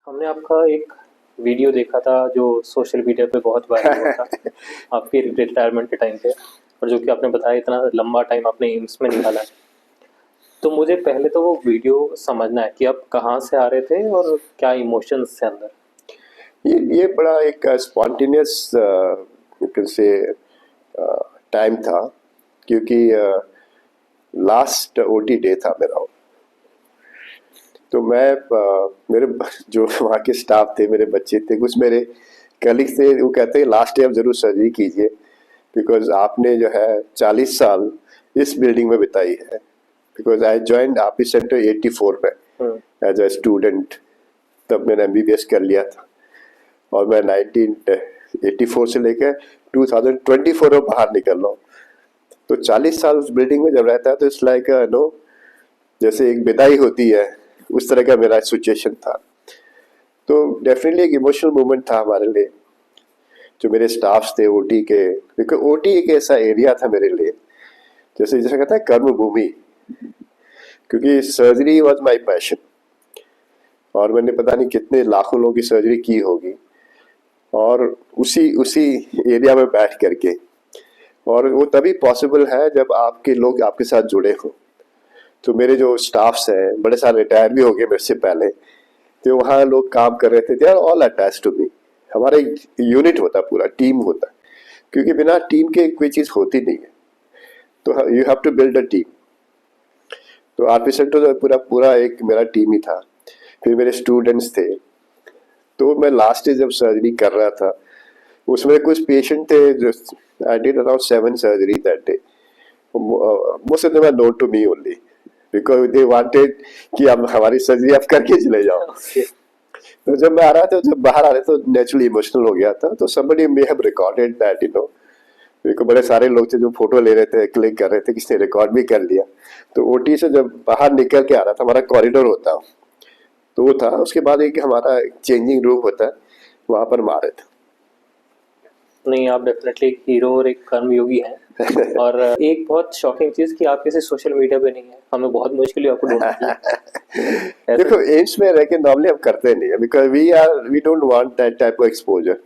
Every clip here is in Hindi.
हमने आपका एक वीडियो देखा था जो सोशल मीडिया पे बहुत वायरल हुआ था आपके रिटायरमेंट के टाइम पे, और जो कि आपने बताया इतना लंबा टाइम आपने एम्स में निकाला है। तो मुझे पहले तो वो वीडियो समझना है कि आप कहाँ से आ रहे थे और क्या इमोशंस थे अंदर। ये बड़ा एक स्पॉन्टेनियस से टाइम था, क्योंकि लास्ट ओटी डे था मेरा। तो मैं मेरे जो वहाँ के स्टाफ थे, मेरे बच्चे थे, कुछ मेरे कलीग थे, वो कहते हैं लास्ट डे आप जरूर सर्जरी कीजिए, बिकॉज आपने जो है 40 साल इस बिल्डिंग में बिताई है। Because I join RP centre 84 में एज अ स्टूडेंट। तब मैंने MBBS कर लिया था, और मैं 1984 से लेकर 2024 में बाहर निकल रहा हूँ। तो 40 साल उस बिल्डिंग में जब रहता है तो इट्स लाइक नो, जैसे एक विदाई होती है, उस तरह का मेरा सिचुएशन था। तो डेफिनेटली एक इमोशनल मोमेंट था हमारे लिए, जो मेरे स्टाफ्स थे ओटी के, क्योंकि ओटी एक ऐसा एरिया था मेरे लिए, जैसे जैसे कहता है कर्म भूमि, क्योंकि सर्जरी वॉज माई पैशन। और मैंने पता नहीं कितने लाखों लोगों की सर्जरी की होगी, और उसी उसी एरिया में बैठ करके। और वो तभी पॉसिबल है जब आपके लोग आपके साथ जुड़े हो। तो मेरे जो स्टाफ्स हैं, बड़े सारे रिटायर भी हो गए मेरे से पहले, तो वहाँ लोग काम कर रहे थे, they are all attach to me. हमारा एक यूनिट होता, पूरा टीम होता, क्योंकि बिना टीम के कोई चीज़ होती नहीं है। तो you have to build a team. तो आरपी सेंटर तो पूरा पूरा एक मेरा टीम ही था। फिर मेरे स्टूडेंट्स थे। तो मैं लास्ट डे जब सर्जरी कर रहा था, उसमें कुछ पेशेंट थे, जो I did around 7 surgery that day. Most of them are known to me only, because they wanted कि अब हमारी सर्जरी आप करके चले जाओ। तो जब मैं आ रहा था, जब बाहर आ रहे तो नेचुरली इमोशनल हो गया था। तो somebody may have recorded that, you know। देखो बड़े सारे लोग थे जो फोटो ले रहे थे, क्लिक कर रहे थे, किसी ने रिकॉर्ड भी कर लिया। तो ओटी से जब बाहर निकल के आ रहा था, हमारा कॉरिडोर होता तो वो था, उसके बाद एक हमारा चेंजिंग रूम होता है, वहां पर मारे थे। नहीं, आप डेफिनेटली एक हीरो और एक कर्मयोगी हैं। और एक बहुत शॉकिंग चीज़ कि आप किसी सोशल मीडिया पे नहीं है, हमें बहुत मुश्किल हुई आपको ढूंढने की। देखो एम्स में रह के नॉर्मली हम करते नहीं है, because we don't want that type of exposure.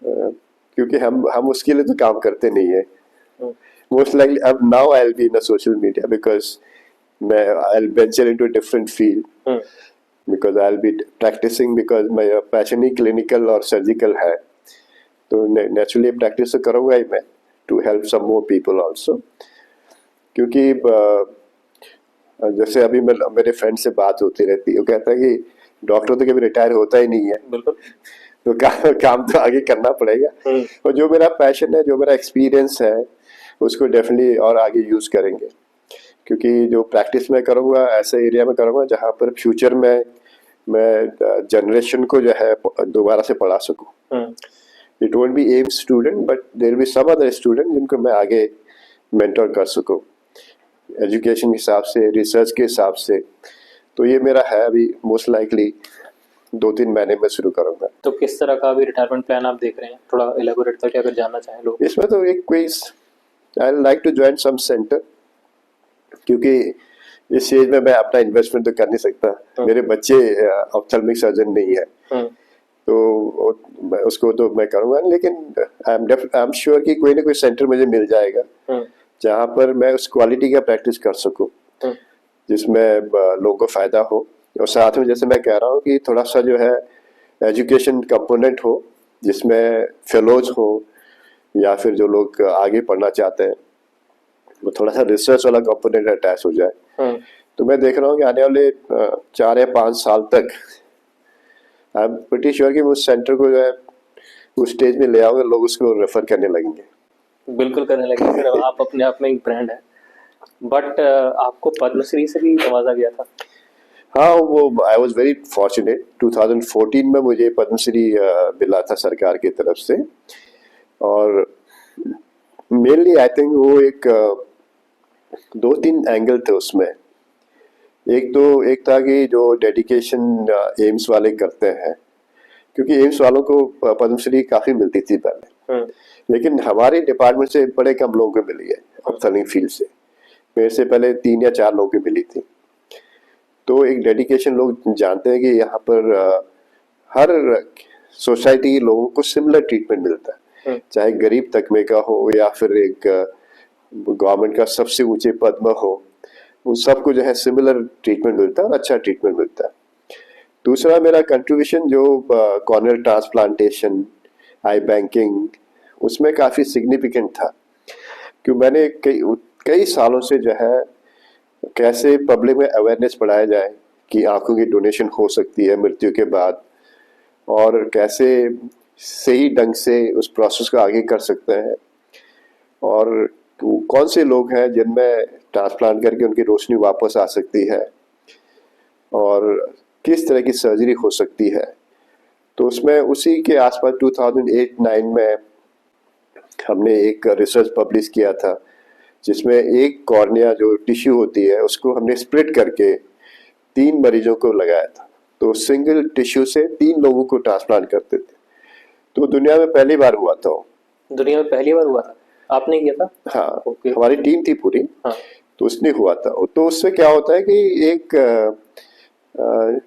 क्योंकि हम उसके लिए तो काम करते नहीं है। मोस्ट लाइकली अब now I will be in a social media, because मैं I will venture into different field, because I will be practising, because मेरा पैशन ही क्लिनिकल और सर्जिकल है। तो नेचुरली प्रैक्टिस तो करूँगा ही मैं, to help some more people also. क्योंकि जैसे अभी मेरे फ्रेंड से बात होती रहती है, वो कहता है कि डॉक्टर तो कभी रिटायर होता ही नहीं है। बिल्कुल। तो काम तो आगे करना पड़ेगा। और जो मेरा पैशन है, जो मेरा एक्सपीरियंस है, उसको डेफिनेटली और आगे यूज करेंगे। क्योंकि जो प्रैक्टिस में करूँगा ऐसे एरिया में करूँगा जहाँ पर फ्यूचर में मैं जनरेशन को जो है दोबारा से पढ़ा सकूँ। It won't be my student, but there be some other student जिनको मैं आगे मेंटर कर सकूँ, एजुकेशन के हिसाब से, रिसर्च के हिसाब से। तो ये मेरा है, अभी मोस्ट लाइकली 2-3 महीने में शुरू करूँगा। तो किस तरह का अभी रिटायरमेंट प्लान आप देख रहे हैं, थोड़ा एलेबोरेट करके अगर जानना चाहें लोग। इसमें तो एक quiz, I like to join some centre, क्योंकि इस एज में मैं अपना इन्वेस्टमेंट तो कर नहीं सकता। मेरे बच्चे ऑप्थेल्मिक सर्जन नहीं है, तो उसको तो मैं करूँगा, लेकिन आई एम श्योर कि कोई ना कोई सेंटर मुझे मिल जाएगा जहाँ पर मैं उस क्वालिटी का प्रैक्टिस कर सकूँ, जिसमें लोगों को फायदा हो। और साथ में जैसे मैं कह रहा हूँ कि थोड़ा सा जो है एजुकेशन कंपोनेंट हो, जिसमें फेलोज हो, या फिर जो लोग आगे पढ़ना चाहते हैं वो थोड़ा सा रिसर्च वाला कंपोनेंट अटैच हो जाए। तो मैं देख रहा हूँ कि आने वाले 4 या 5 साल तक आई एम प्रीटी श्योर कि उस सेंटर को जो है उस स्टेज में ले आओगे, लोग उसको रेफर करने लगेंगे। बिल्कुल करने लगेंगे। आप अपने आप में एक ब्रांड है। बट आपको पद्मश्री से भी नवाजा गया था। हाँ, वो आई वॉज वेरी फॉर्चुनेट। 2014 में मुझे पद्मश्री मिला था सरकार की तरफ से। और मेनली आई थिंक वो एक 2-3 एंगल थे उसमें। एक था कि जो डेडिकेशन एम्स वाले करते हैं, क्योंकि एम्स वालों को पद्मश्री काफ़ी मिलती थी पहले, लेकिन हमारे डिपार्टमेंट से बड़े कम लोगों को मिली है, ऑप्थेल्मिक फील्ड से। मेरे से पहले 3 या 4 लोगों को मिली थी। तो एक डेडिकेशन लोग जानते हैं कि यहाँ पर हर सोसाइटी के लोगों को सिमिलर ट्रीटमेंट मिलता है, चाहे गरीब तबके का हो या फिर एक गवर्नमेंट का सबसे ऊंचे पद में हो, उन सबको जो है सिमिलर ट्रीटमेंट मिलता है और अच्छा ट्रीटमेंट मिलता है। दूसरा मेरा कंट्रीब्यूशन जो कॉर्नियल ट्रांसप्लांटेशन, आई बैंकिंग, उसमें काफ़ी सिग्निफिकेंट था, क्योंकि मैंने कई सालों से जो है कैसे पब्लिक में अवेयरनेस बढ़ाया जाए कि आंखों की डोनेशन हो सकती है मृत्यु के बाद, और कैसे सही ढंग से उस प्रोसेस को आगे कर सकते हैं, और कौन से लोग हैं जिनमें ट्रांसप्लांट करके उनकी रोशनी वापस आ सकती है, और किस तरह की सर्जरी हो सकती है। तो उसमें उसी के आसपास 2008-9 में हमने एक रिसर्च पब्लिश किया था, जिसमें एक कॉर्निया जो टिश्यू होती है उसको हमने स्प्लिट करके 3 मरीजों को लगाया था। तो सिंगल टिश्यू से 3 लोगों को ट्रांसप्लांट करते थे। तो दुनिया में पहली बार हुआ था वो। दुनिया में पहली बार हुआ था, आपने किया था? हाँ, ओके। हमारी टीम थी पूरी। हाँ। तो उसने हुआ था। तो उससे क्या होता है कि एक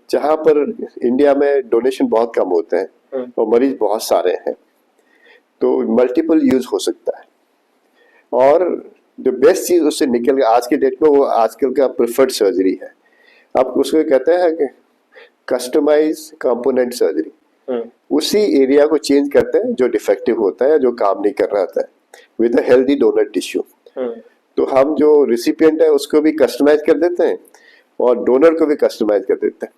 जहाँ पर इंडिया में डोनेशन बहुत कम होते हैं और मरीज बहुत सारे हैं, तो मल्टीपल यूज हो सकता है। और जो बेस्ट चीज उससे निकल गया आज के डेट में, वो आजकल का प्रेफर्ड सर्जरी है। अब उसको कहते हैं कि कस्टमाइज कंपोनेंट सर्जरी। उसी एरिया को चेंज करते हैं जो डिफेक्टिव होता है, जो काम नहीं कर रहा था, with a healthy donor tissue. तो हम जो रिसिपिएंट है उसको भी कस्टमाइज कर देते हैं और डोनर को भी कस्टमाइज कर देते हैं।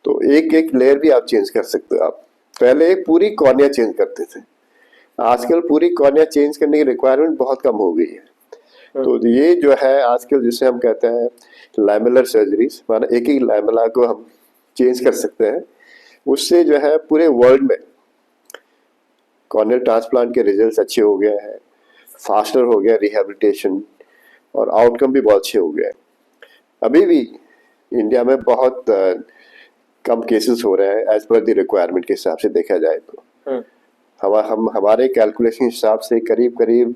तो एक एक लेयर भी आप चेंज कर सकते हो। आप पहले एक पूरी कॉर्निया चेंज करते थे, आजकल पूरी कॉर्निया चेंज करने की रिक्वायरमेंट बहुत कम हो गई है। तो ये जो है आजकल जिसे हम कहते हैं लैमेलर सर्जरीज, माना एक ही लैमेला को हम चेंज कर सकते हैं। उससे जो है पूरे वर्ल्ड में कॉर्नियल ट्रांसप्लांट के रिजल्ट्स अच्छे हो गए हैं, फास्टर हो गया रिहैबिलिटेशन, और आउटकम भी बहुत अच्छे हो गए। अभी भी इंडिया में बहुत कम केसेस हो रहे हैं एज पर द रिक्वायरमेंट के हिसाब से देखा जाए तो। हम हमारे कैलकुलेशन हिसाब से करीब करीब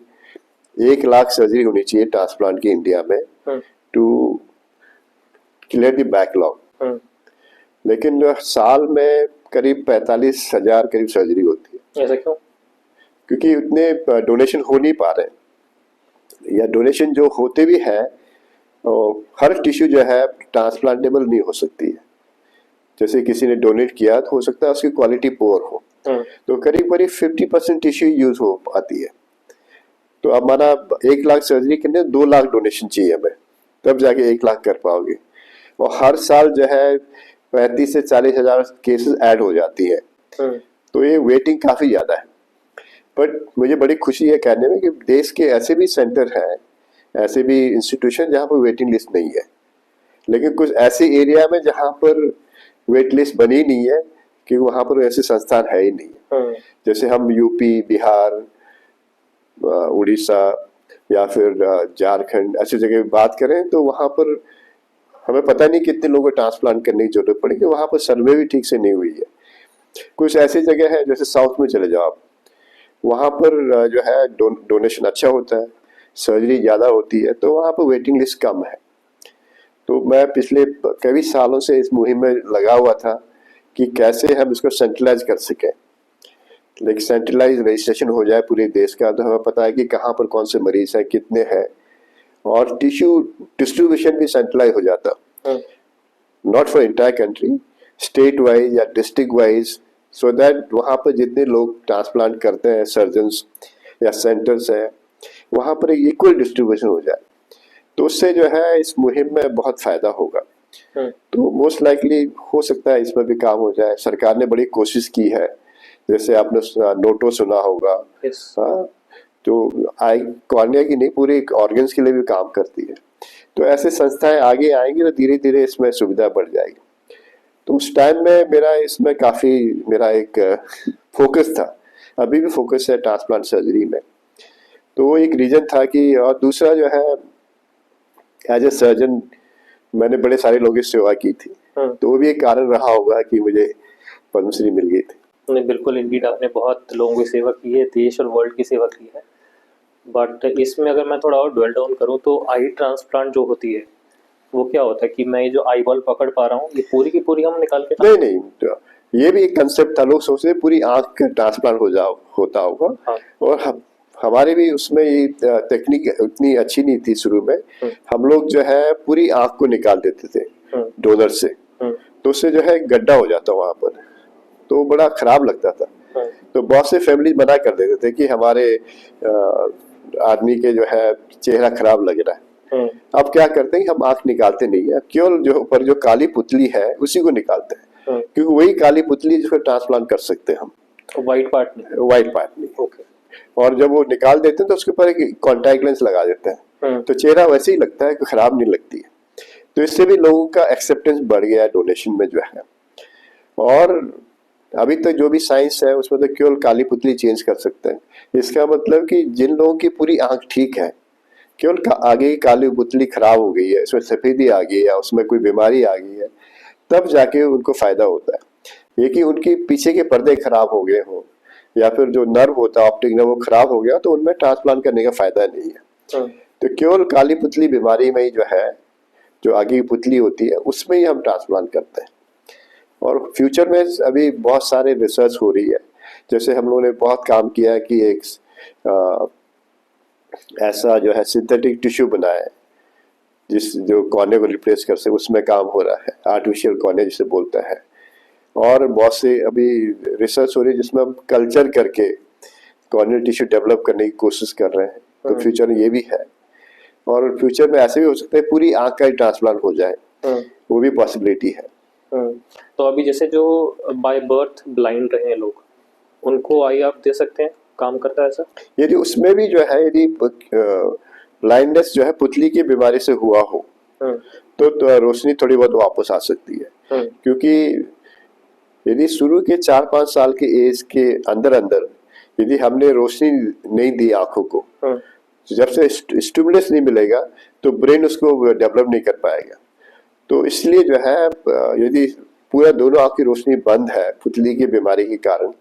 1 लाख सर्जरी होनी चाहिए ट्रांसप्लांट की इंडिया में टू क्लियर द बैकलॉग। लेकिन साल में करीब 45,000 करीब सर्जरी होती है। ऐसा क्यों? क्योंकि उतने डोनेशन हो नहीं पा रहे, या डोनेशन जो होते भी हैं हर टिश्यू जो है ट्रांसप्लांटेबल नहीं हो सकती है। जैसे किसी ने डोनेट किया तो हो सकता है उसकी क्वालिटी पुअर हो, तो करीब करीब 50% टिश्यू यूज हो पाती है। तो अब हमारा 1 लाख सर्जरी करने 2 लाख डोनेशन चाहिए हमें, तब जाके 1 लाख कर पाओगे। और हर साल जो है 35 से 40,000 केसेस ऐड हो जाती है। तो ये वेटिंग काफी ज्यादा है। बट मुझे बड़ी खुशी है कहने में कि देश के ऐसे भी सेंटर हैं, ऐसे भी इंस्टीट्यूशन जहाँ पर वेटिंग लिस्ट नहीं है, लेकिन कुछ ऐसे एरिया में जहाँ पर वेट लिस्ट बनी नहीं है कि वहाँ पर ऐसे संस्थान है ही नहीं। जैसे हम यूपी, बिहार, उड़ीसा या फिर झारखंड ऐसी जगह बात करें, तो वहाँ पर हमें पता नहीं कितने लोगों को ट्रांसप्लांट करने की जरूरत पड़ेगी, वहाँ पर सर्वे भी ठीक से नहीं हुई है। कुछ ऐसी जगह है जैसे साउथ में चले जाओ आप, वहाँ पर जो है डोनेशन अच्छा होता है, सर्जरी ज़्यादा होती है, तो वहाँ पर वेटिंग लिस्ट कम है। तो मैं पिछले कई सालों से इस मुहिम में लगा हुआ था कि कैसे हम इसको सेंट्रलाइज कर सकें। लेकिन सेंट्रलाइज रजिस्ट्रेशन हो जाए पूरे देश का, तो हमें पता है कि कहाँ पर कौन से मरीज हैं, कितने हैं, और टिश्यू डिस्ट्रीब्यूशन भी सेंट्रलाइज हो जाता, not for entire country, state wise या डिस्ट्रिक्ट वाइज, सो दैट वहाँ पर जितने लोग ट्रांसप्लांट करते हैं, सर्जन्स या सेंटर्स हैं, वहाँ पर एक इक्वल डिस्ट्रीब्यूशन हो जाए। तो उससे जो है इस मुहिम में बहुत फायदा होगा। तो मोस्ट लाइकली हो सकता है इसमें भी काम हो जाए। सरकार ने बड़ी कोशिश की है, जैसे आपने नोटो सुना होगा। हाँ, तो आई कॉर्निया की नहीं, पूरे ऑर्गन्स के लिए भी काम करती है। तो ऐसे संस्थाएं आगे आएंगी तो धीरे धीरे इसमें सुविधा बढ़ जाएगी। तो उस टाइम में मेरा इसमें काफ़ी मेरा एक फोकस था, अभी भी फोकस है ट्रांसप्लांट सर्जरी में। तो वो एक रीजन था कि, और दूसरा जो है एज ए सर्जन मैंने बड़े सारे लोगों की सेवा की थी, तो वो भी एक कारण रहा होगा कि मुझे पद्मश्री मिल गई थी। नहीं, बिल्कुल इंडीड आपने बहुत लोगों की सेवा की है, देश और वर्ल्ड की सेवा की है। बट इसमें अगर मैं थोड़ा और ड्वेल डाउन करूँ तो आई ट्रांसप्लांट जो होती है वो क्या होता है कि मैं ये जो आई बॉल पकड़ पा रहा हूँ, ये पूरी की पूरी हम निकाल के नहीं, ये भी एक कंसेप्ट था, लोग सोचते पूरी आंख का ट्रांसप्लांट होता होगा। हाँ। और हमारे भी उसमें ये टेक्निक उतनी अच्छी नहीं थी शुरू में। हम लोग जो है पूरी आंख को निकाल देते थे डोनर से, तो उससे जो है गड्ढा हो जाता वहां पर, तो बड़ा खराब लगता था। तो बहुत से फैमिली मना कर देते थे कि हमारे आदमी के जो है चेहरा खराब लग रहा है। अब क्या करते हैं, हम आंख निकालते नहीं है, केवल जो ऊपर जो काली पुतली है उसी को निकालते हैं, क्योंकि वही काली पुतली जिसको ट्रांसप्लांट कर सकते हैं हम, व्हाइट पार्ट नहीं। व्हाइट पार्ट नहीं। ओके। और जब वो निकाल देते हैं तो उसके ऊपर एक कॉन्टैक्ट लेंस लगा देते हैं, तो चेहरा वैसे ही लगता है, कोई खराब नहीं लगती है। तो इससे भी लोगों का एक्सेप्टेंस बढ़ गया है डोनेशन में जो है। और अभी तक जो भी साइंस है उसमें तो केवल काली पुतली चेंज कर सकते हैं। इसका मतलब कि जिन लोगों की पूरी आंख ठीक है, केवल आगे की काली पुतली खराब हो गई है, इसमें सफेदी आ गई है या उसमें कोई बीमारी आ गई है, तब जाके उनको फायदा होता है। ये कि उनके पीछे के पर्दे खराब हो गए हों या फिर जो नर्व होता है, ऑप्टिक नर्व, वो खराब हो गया, तो उनमें ट्रांसप्लांट करने का फायदा नहीं है। तो केवल काली पुतली बीमारी में ही जो है, जो आगे की पुतली होती है, उसमें ही हम ट्रांसप्लांट करते हैं। और फ्यूचर में अभी बहुत सारे रिसर्च हो रही है। जैसे हम लोगों ने बहुत काम किया है कि एक ऐसा जो है सिंथेटिक टिश्यू बनाया है जो कॉर्निया को रिप्लेस कर सके, उसमें काम हो रहा है, आर्टिफिशियल कॉर्निया जिसे बोलता है। और बहुत से अभी रिसर्च हो रही है जिसमें हम कल्चर करके कॉर्नियल टिश्यू डेवलप करने की कोशिश कर रहे हैं। तो फ्यूचर में ये भी है। और फ्यूचर में ऐसे भी हो सकता है पूरी आंख का ही ट्रांसप्लांट हो जाए, वो भी पॉसिबिलिटी है। तो अभी जैसे जो बाय बर्थ ब्लाइंड रहे हैं लोग, उनको आई आप दे सकते हैं, काम करता है ऐसा? यदि उसमें भी जो है, यदि ब्लाइंडनेस जो है पुतली की बीमारी से हुआ हो, तो रोशनी थोड़ी बहुत वापस आ सकती है। क्योंकि यदि शुरू के 4-5 साल के एज के अंदर अंदर यदि हमने रोशनी नहीं दी आंखों को, जब से स्टिमुलस नहीं मिलेगा तो ब्रेन उसको डेवलप नहीं कर पाएगा। तो इसलिए जो है यदि पूरा दोनों आंख की रोशनी बंद है पुतली की बीमारी के कारण,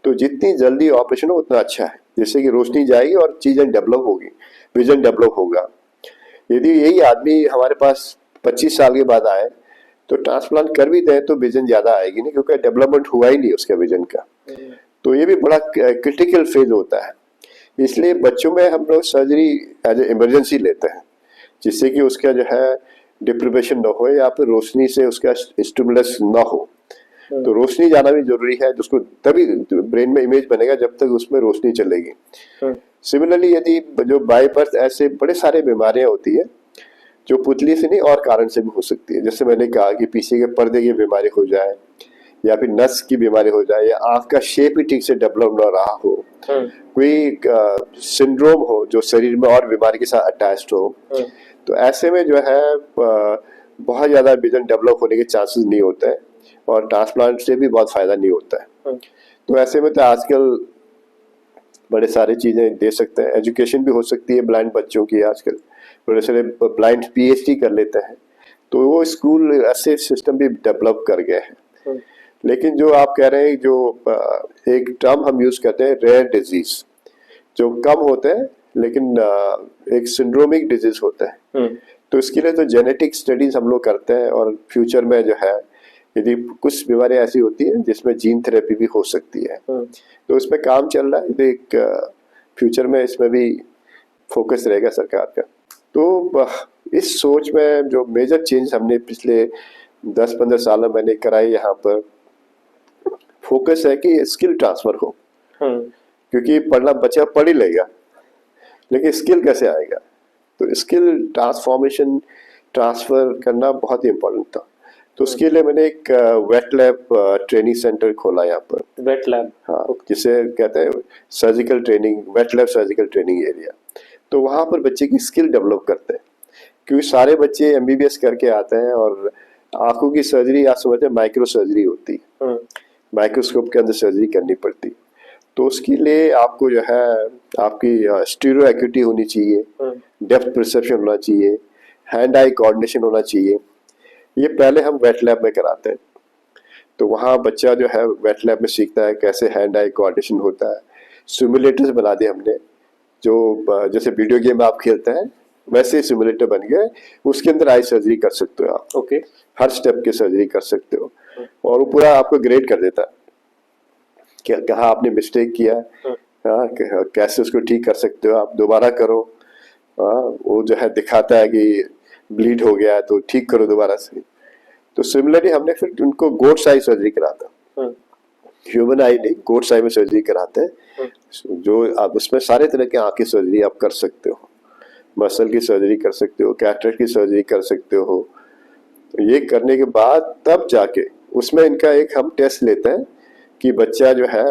तो जितनी जल्दी ऑपरेशन हो उतना अच्छा है। जैसे कि रोशनी जाएगी और चीजें डेवलप होगी, विजन डेवलप होगा। यदि यही आदमी हमारे पास 25 साल के बाद आए तो ट्रांसप्लांट कर भी दें तो विजन ज्यादा आएगी नहीं, क्योंकि डेवलपमेंट हुआ ही नहीं उसका विजन का। तो ये भी बड़ा क्रिटिकल फेज होता है। इसलिए बच्चों में हम लोग सर्जरी एज ए इमरजेंसी लेते हैं, जिससे कि उसका जो है डिप्रिवेशन न हो या फिर रोशनी से उसका स्टिमुलस न हो। तो रोशनी जाना भी जरूरी है, जिसको तभी ब्रेन में इमेज बनेगा जब तक उसमें रोशनी चलेगी। सिमिलरली यदि जो बाय बर्थ ऐसे बड़े सारे बीमारियां होती है जो पुतली से नहीं और कारण से भी हो सकती है। जैसे मैंने कहा कि पीछे के पर्दे की बीमारी हो जाए, या फिर नस की बीमारी हो जाए, या आंख का शेप ही ठीक से डेवलप न रहा हो, कोई सिंड्रोम हो जो शरीर में और बीमारी के साथ अटैच्ड हो, तो ऐसे में जो है बहुत ज्यादा विजन डेवलप होने के चांसेस नहीं होते हैं और ट्रांसप्लांट से भी बहुत फायदा नहीं होता है। तो ऐसे में तो आजकल बड़े सारे चीजें दे सकते हैं। एजुकेशन भी हो सकती है ब्लाइंड बच्चों की, आजकल बड़े सारे ब्लाइंड PhD कर लेते हैं, तो वो स्कूल ऐसे सिस्टम भी डेवलप कर गए हैं। लेकिन जो आप कह रहे हैं, जो एक टर्म हम यूज करते हैं रेयर डिजीज, जो कम होते हैं लेकिन एक सिंड्रोमिक डिजीज होता है, तो इसके लिए तो जेनेटिक स्टडीज हम लोग करते हैं। और फ्यूचर में जो है यदि कुछ बीमारियां ऐसी होती हैं जिसमें जीन थेरेपी भी हो सकती है, तो इसमें काम चल रहा है। एक फ्यूचर में इसमें भी फोकस रहेगा सरकार का। तो इस सोच में जो मेजर चेंज हमने पिछले 10-15 साल में मैंने कराई, यहाँ पर फोकस है कि स्किल ट्रांसफर हो। क्योंकि पढ़ना बच्चा पढ़ ही लेगा, लेकिन स्किल कैसे आएगा? तो स्किल ट्रांसफॉर्मेशन ट्रांसफर करना बहुत ही इम्पोर्टेंट था। तो उसके लिए मैंने एक वेट लैब ट्रेनिंग सेंटर खोला यहाँ पर। Wet lab? हाँ, जिसे कहते हैं surgical training, wet lab surgical training area. तो वहाँ पर बच्चे की स्किल डेवलप करते हैं, क्योंकि सारे बच्चे MBBS करके आते हैं और आंखों की सर्जरी आप समझते हैं माइक्रो सर्जरी होती है, माइक्रोस्कोप के अंदर सर्जरी करनी पड़ती। तो उसके लिए आपको जो है आपकी स्टीरियो एक्यूटी होनी चाहिए, डेप्थ परसेप्शन होना चाहिए, हैंड आई कोऑर्डिनेशन होना चाहिए। ये पहले हम वेट लैब में कराते हैं। तो वहाँ बच्चा जो है वेट लैब में सीखता है कैसे हैंड आई कोऑर्डिनेशन होता है। सिमुलेटर्स बना दिए हमने, जो जैसे वीडियो गेम आप खेलते हैं वैसे ही सिमुलेटर बन गए, उसके अंदर आई सर्जरी कर सकते हो आप। ओके। हर स्टेप की सर्जरी कर सकते हो। और वो पूरा आपको ग्रेड कर देता है कि कहाँ आपने मिस्टेक किया है, हाँ, कैसे उसको ठीक कर सकते हो, आप दोबारा करो। हाँ, वो जो है दिखाता है कि ब्लीड हो गया है तो ठीक करो दोबारा से। तो सिमिलरली हमने फिर उनको गोट्स आई सर्जरी कराता, ह्यूमन आई नहीं, गोट्स आई में सर्जरी कराते हैं, जो आप उसमें सारे तरह के आँख की सर्जरी आप कर सकते हो, मसल की सर्जरी कर सकते हो, कैटरेक्ट की सर्जरी कर सकते हो। तो ये करने के बाद तब जाके उसमें इनका एक हम टेस्ट लेते हैं कि बच्चा जो है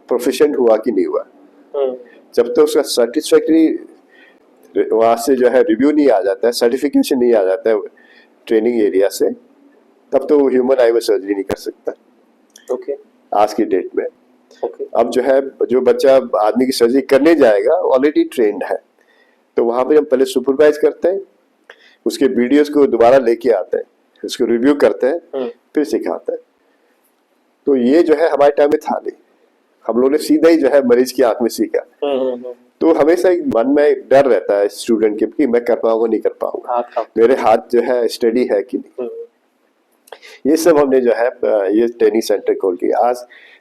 प्रोफिशिएंट हुआ कि नहीं हुआ। जब तक तो उसका सेटिस्फैक्ट्री वहाँ से जो है रिव्यू नहीं आ जाता है, सर्टिफिकेशन नहीं आ जाता है ट्रेनिंग एरिया से, तब तो ह्यूमन आई में सर्जरी नहीं कर सकता। ओके। आज की डेट में ओके। अब जो है जो बच्चा आदमी की सर्जरी करने जाएगा ऑलरेडी ट्रेंड है, तो वहां पे हम पहले सुपरवाइज करते हैं, उसके वीडियोस को दोबारा लेके आते हैं, उसको रिव्यू करते हैं, फिर सिखाते हैं। तो ये जो है हमारे टाइम में था नहीं, हम लोगों ने सीधा ही जो है मरीज की आंख में सीखा। तो हमेशा एक मन में डर रहता है स्टूडेंट के कि मैं कर पाऊंगा नहीं कर पाऊंगा, मेरे हाथ जो है स्टडी है कि नहीं। ये सब हमने जो है ये ट्रेनिंग सेंटर खोल के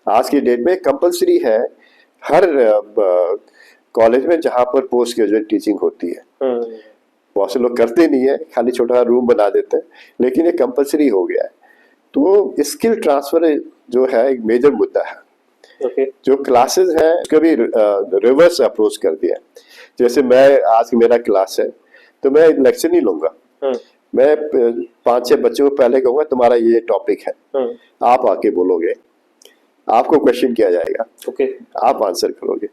आज की डेट में कंपलसरी है हर कॉलेज में जहाँ पर पोस्ट ग्रेजुएट टीचिंग होती है। बहुत से लोग करते नहीं है, खाली छोटा रूम बना देते हैं, लेकिन ये कंपलसरी हो गया है। तो स्किल ट्रांसफर जो है एक मेजर मुद्दा है। जो क्लासेस है उसका भी रिवर्स अप्रोच कर दिया। जैसे मैं आज मेरा क्लास है तो मैं लेक्चर नहीं लूंगा, मैं 5-6 बच्चों को पहले कहूंगा तुम्हारा ये टॉपिक है, आप आके बोलोगे, आपको क्वेश्चन किया जाएगा, आप आंसर करोगे।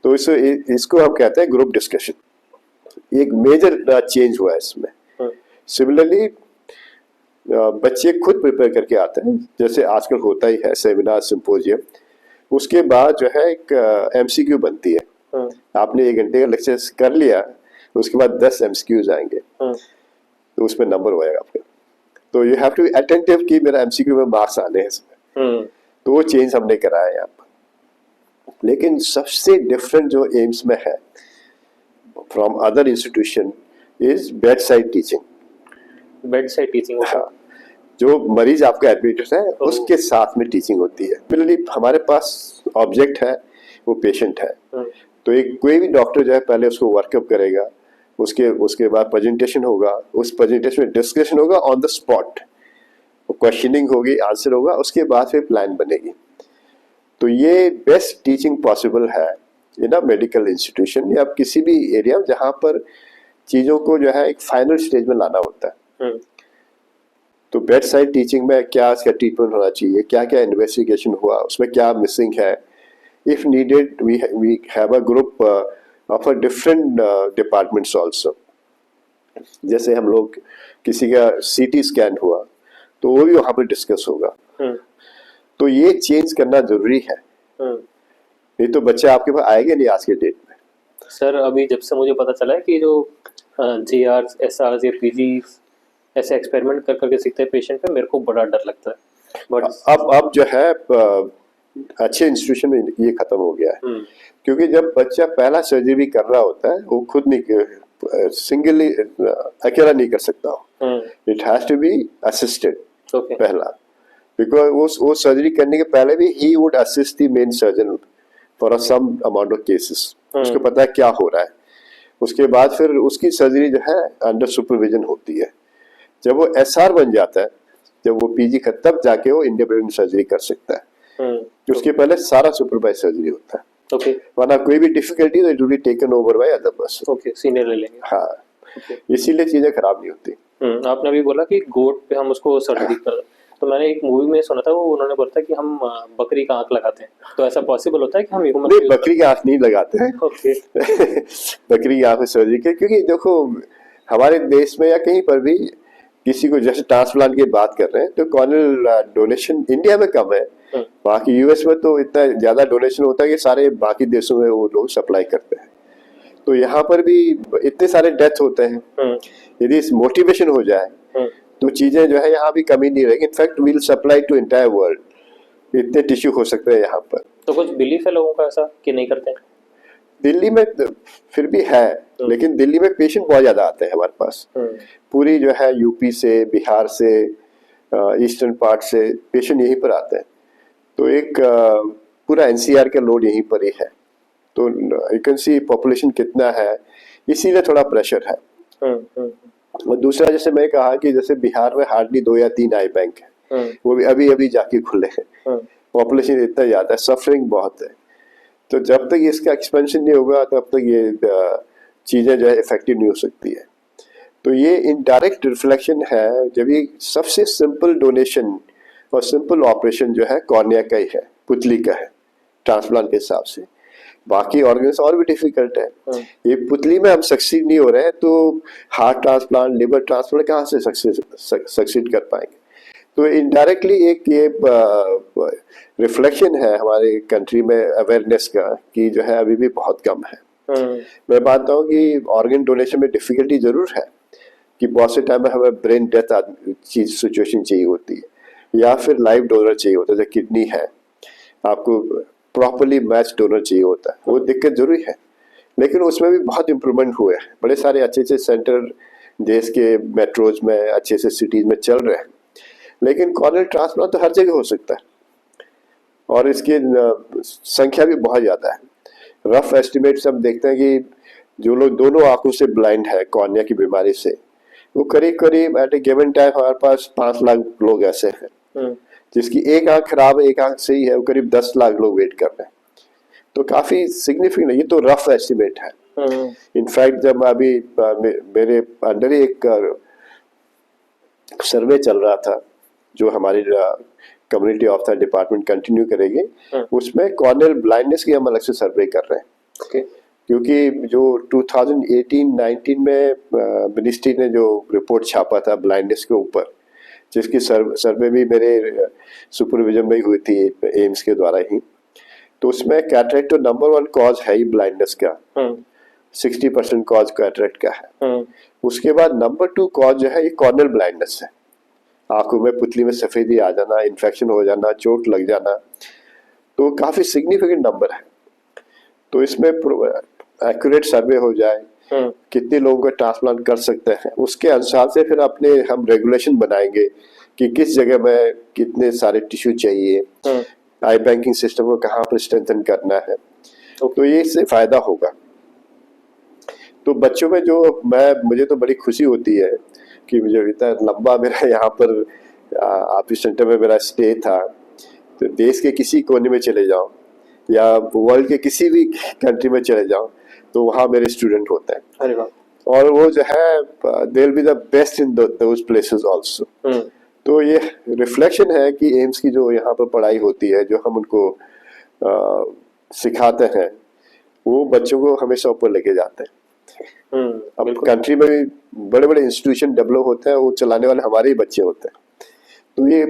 तो इसको हम कहते हैं ग्रुप डिस्कशन। एक मेजर चेंज हुआ है इसमें। सिमिलरली बच्चे खुद प्रिपेयर करके आते हैं, जैसे आजकल होता ही है सेमिनार सिंपोजियम, उसके बाद जो है एक एमसीक्यू बनती है। आपने 1 घंटे का लेक्चर कर लिया, उसके बाद 10 एमसीक्यूज आएंगे, तो उसमें नंबर होएगा आपका। तो you have to be attentive कि मेरा एमसीक्यू में मार्क्स आने हैं इसमें। तो वो चेंज हमने कराया यहाँ पर। लेकिन सबसे डिफरेंट जो एम्स में है from other institution is bed side teaching. Bed side teaching, हाँ, जो मरीज आपका एडमिटेड है उसके साथ में टीचिंग होती है। बिल्कुल हमारे पास ऑब्जेक्ट है, वो पेशेंट है। तो एक कोई भी डॉक्टर जो है पहले उसको वर्कअप करेगा, उसके बाद प्रेजेंटेशन होगा, उस प्रेजेंटेशन में डिस्कशन होगा ऑन द स्पॉट, क्वेश्चनिंग होगी, आंसर होगा, उसके बाद फिर प्लान बनेगी। तो ये बेस्ट टीचिंग पॉसिबल है इन अ मेडिकल इंस्टीट्यूशन या किसी भी एरिया जहाँ पर चीज़ों को जो है एक फाइनल स्टेज में लाना होता है। तो बेड साइड टीचिंग में क्या इसका ट्रीटमेंट होना चाहिए, क्या क्या इन्वेस्टिगेशन हुआ, उसमें क्या मिसिंग है, if needed we have a group of a different departments also. जैसे हम लोग किसी का सीटी स्कैन हुआ तो वो भी वहाँ पर डिस्कस होगा। तो ये चेंज करना जरूरी है, नहीं तो बच्चा आपके पास आएगा नहीं आज के डेट में। सर अभी जब से मुझे पता चला है कि जो JRs, SRs या PGs ऐसे एक्सपेरिमेंट कर करके सीखते हैं पेशेंट पे, मेरे को बड़ा डर लगता है। बट अब जो है अच्छे इंस्टीट्यूशन में ये खत्म हो गया है, क्योंकि जब बच्चा पहला सर्जरी भी कर रहा होता है वो खुद नहीं सिंगली अकेला नहीं कर सकता हो, it has to be assisted पहला, बिकॉज वो सर्जरी करने के पहले भी ही would assist the main surgeon for some amount of cases. उसको पता है क्या हो रहा है, उसके बाद फिर उसकी सर्जरी जो है अंडर सुपरविजन होती है। जब वो SR बन जाता है, जब वो PG तब जाके वो इंडिपेंडेंट सर्जरी कर सकता है। उसके पहले सारा सुपरवाइज सर्जरी होता है। वरना कोई भी डिफिकल्टी तो it will be taken over by other person. Senior ले लेंगे। हाँ, इसीलिए चीजें खराब नहीं होती। आपने अभी बोला कि गोट पे हम उसको सर्जरी कर, तो मैंने एक मूवी में सुना था, वो उन्होंने बोला था कि हम बकरी का आंख लगाते हैं, तो ऐसा पॉसिबल होता है कि हम ह्यूमन? नहीं, बकरी का आंख नहीं लगाते हैं। बकरी की आंख में सर्जरी के, क्योंकि देखो हमारे देश में या कहीं पर भी किसी को जैसे ट्रांसप्लांट की बात कर रहे हैं तो कॉर्नियल डोनेशन इंडिया में कम है, बाकी US में तो इतना ज्यादा डोनेशन होता है कि सारे बाकी देशों में वो लोग सप्लाई करते हैं। तो यहाँ पर भी इतने सारे डेथ होते हैं, यदि मोटिवेशन हो जाए तो चीजें जो है यहाँ भी कमी नहीं रहेगी। In fact we'll supply to entire world, इतने टिश्यू हो सकते हैं यहाँ पर। तो कुछ बिलीफ है लोगों का ऐसा कि नहीं करते? दिल्ली में फिर भी है, लेकिन दिल्ली में पेशेंट बहुत ज्यादा आते हैं हमारे पास, पूरी जो है यूपी से, बिहार से, ईस्टर्न पार्ट से पेशेंट यहीं पर आते हैं, तो एक पूरा एनसीआर का लोड यहीं पर ही है, तो यू कैन सी पॉपुलेशन कितना है, इसीलिए थोड़ा प्रेशर है। और दूसरा, जैसे मैं कहा कि जैसे बिहार में हार्डली 2 या 3 आई बैंक है, वो भी अभी अभी जाके खुले हैं, पॉपुलेशन इतना ज्यादा है, सफरिंग बहुत है, तो जब तक इसका एक्सपेंशन नहीं होगा तब तक ये चीजें जो है इफेक्टिव नहीं हो सकती है। तो ये इनडायरेक्ट रिफ्लेक्शन है, जब ये सबसे सिंपल डोनेशन और सिंपल ऑपरेशन जो है कॉर्निया का ही है, पुतली का है ट्रांसप्लांट के हिसाब से, बाकी ऑर्गन्स और भी डिफिकल्ट है। ये पुतली में हम सक्सीड नहीं हो रहे हैं, तो हार्ट ट्रांसप्लांट, लिवर ट्रांसप्लांट कहाँ से सक्सीड कर पाएंगे। तो इनडायरेक्टली एक ये रिफ्लेक्शन है हमारे कंट्री में अवेयरनेस का, कि जो है अभी भी बहुत कम है। मैं मानता हूँ कि ऑर्गन डोनेशन में डिफिकल्टी जरूर है, कि बहुत से टाइम में हमें ब्रेन डेथ चीज सिचुएशन चाहिए होती है, या फिर लाइव डोनर चाहिए होता है, जैसे किडनी है, आपको प्रॉपरली मैच डोनर चाहिए होता है, वो दिक्कत जरूरी है। लेकिन उसमें भी बहुत इम्प्रूवमेंट हुए हैं, बड़े सारे अच्छे अच्छे सेंटर देश के मेट्रोज में, अच्छे से सिटीज में चल रहे हैं। लेकिन कॉर्नियल ट्रांसप्लांट तो हर जगह हो सकता है, और इसकी संख्या भी बहुत ज्यादा है। रफ एस्टिमेट हम देखते हैं कि जो लोग दोनों आंखों से ब्लाइंड है कॉर्निया की बीमारी से, वो करीब करीब एट ए गिवन टाइम हमारे पास 5 लाख लोग ऐसे हैं, जिसकी एक आंख खराब है, एक आंख सही है, वो करीब 10 लाख लोग वेट कर रहे हैं। तो काफी सिग्निफिकेंट है, ये तो रफ एस्टिमेट है। इनफैक्ट जब अभी मेरे अंडर ही एक सर्वे चल रहा था, जो हमारी community of the department continue करेगी, उसमें कॉर्नियल ब्लाइंडनेस की हम अलग से सर्वे कर रहे हैं। क्योंकि जो 2018-19 में मिनिस्ट्री ने जो रिपोर्ट छापा था ब्लाइंडनेस के ऊपर, जिसकी सर्वे भी मेरे सुपरविजन में ही हुई थी एम्स के द्वारा ही, तो उसमें कैटरेक्ट तो नंबर 1 कॉज है ही ब्लाइंडनेस का, 60% कॉज कैटरेक्ट का है। उसके बाद नंबर 2 कॉज जो है ये कॉर्नियल ब्लाइंडनेस है, आंखों में पुतली में सफेदी आ जाना, इन्फेक्शन हो जाना, चोट लग जाना, तो काफी सिग्निफिकेंट नंबर है। तो इसमें एक्यूरेट सर्वे हो जाए, कितने लोगों का ट्रांसप्लांट कर सकते हैं, उसके अनुसार से फिर अपने हम रेगुलेशन बनाएंगे कि किस जगह में कितने सारे टिश्यू चाहिए, आई बैंकिंग सिस्टम को कहाँ पर स्ट्रेंथन करना है, तो ये इससे फायदा होगा। तो बच्चों में जो मुझे तो बड़ी खुशी होती है कि मुझे इतना लंबा मेरा यहाँ पर ऑफिस सेंटर में मेरा स्टे था, तो देश के किसी कोने में चले जाओ या वर्ल्ड के किसी भी कंट्री में चले जाओ, तो वहाँ मेरे स्टूडेंट होते हैं। अरे वाह। और वो जो है they will be the best in those places also. तो ये रिफ्लेक्शन है कि एम्स की जो यहाँ पर पढ़ाई होती है, जो हम उनको सिखाते हैं, वो बच्चों को हमेशा ऊपर लेके जाते हैं। अब कंट्री में भी बड़े बड़े इंस्टीट्यूशन डेवलप होते हैं, वो चलाने वाले हमारे ही बच्चे होते हैं। तो ये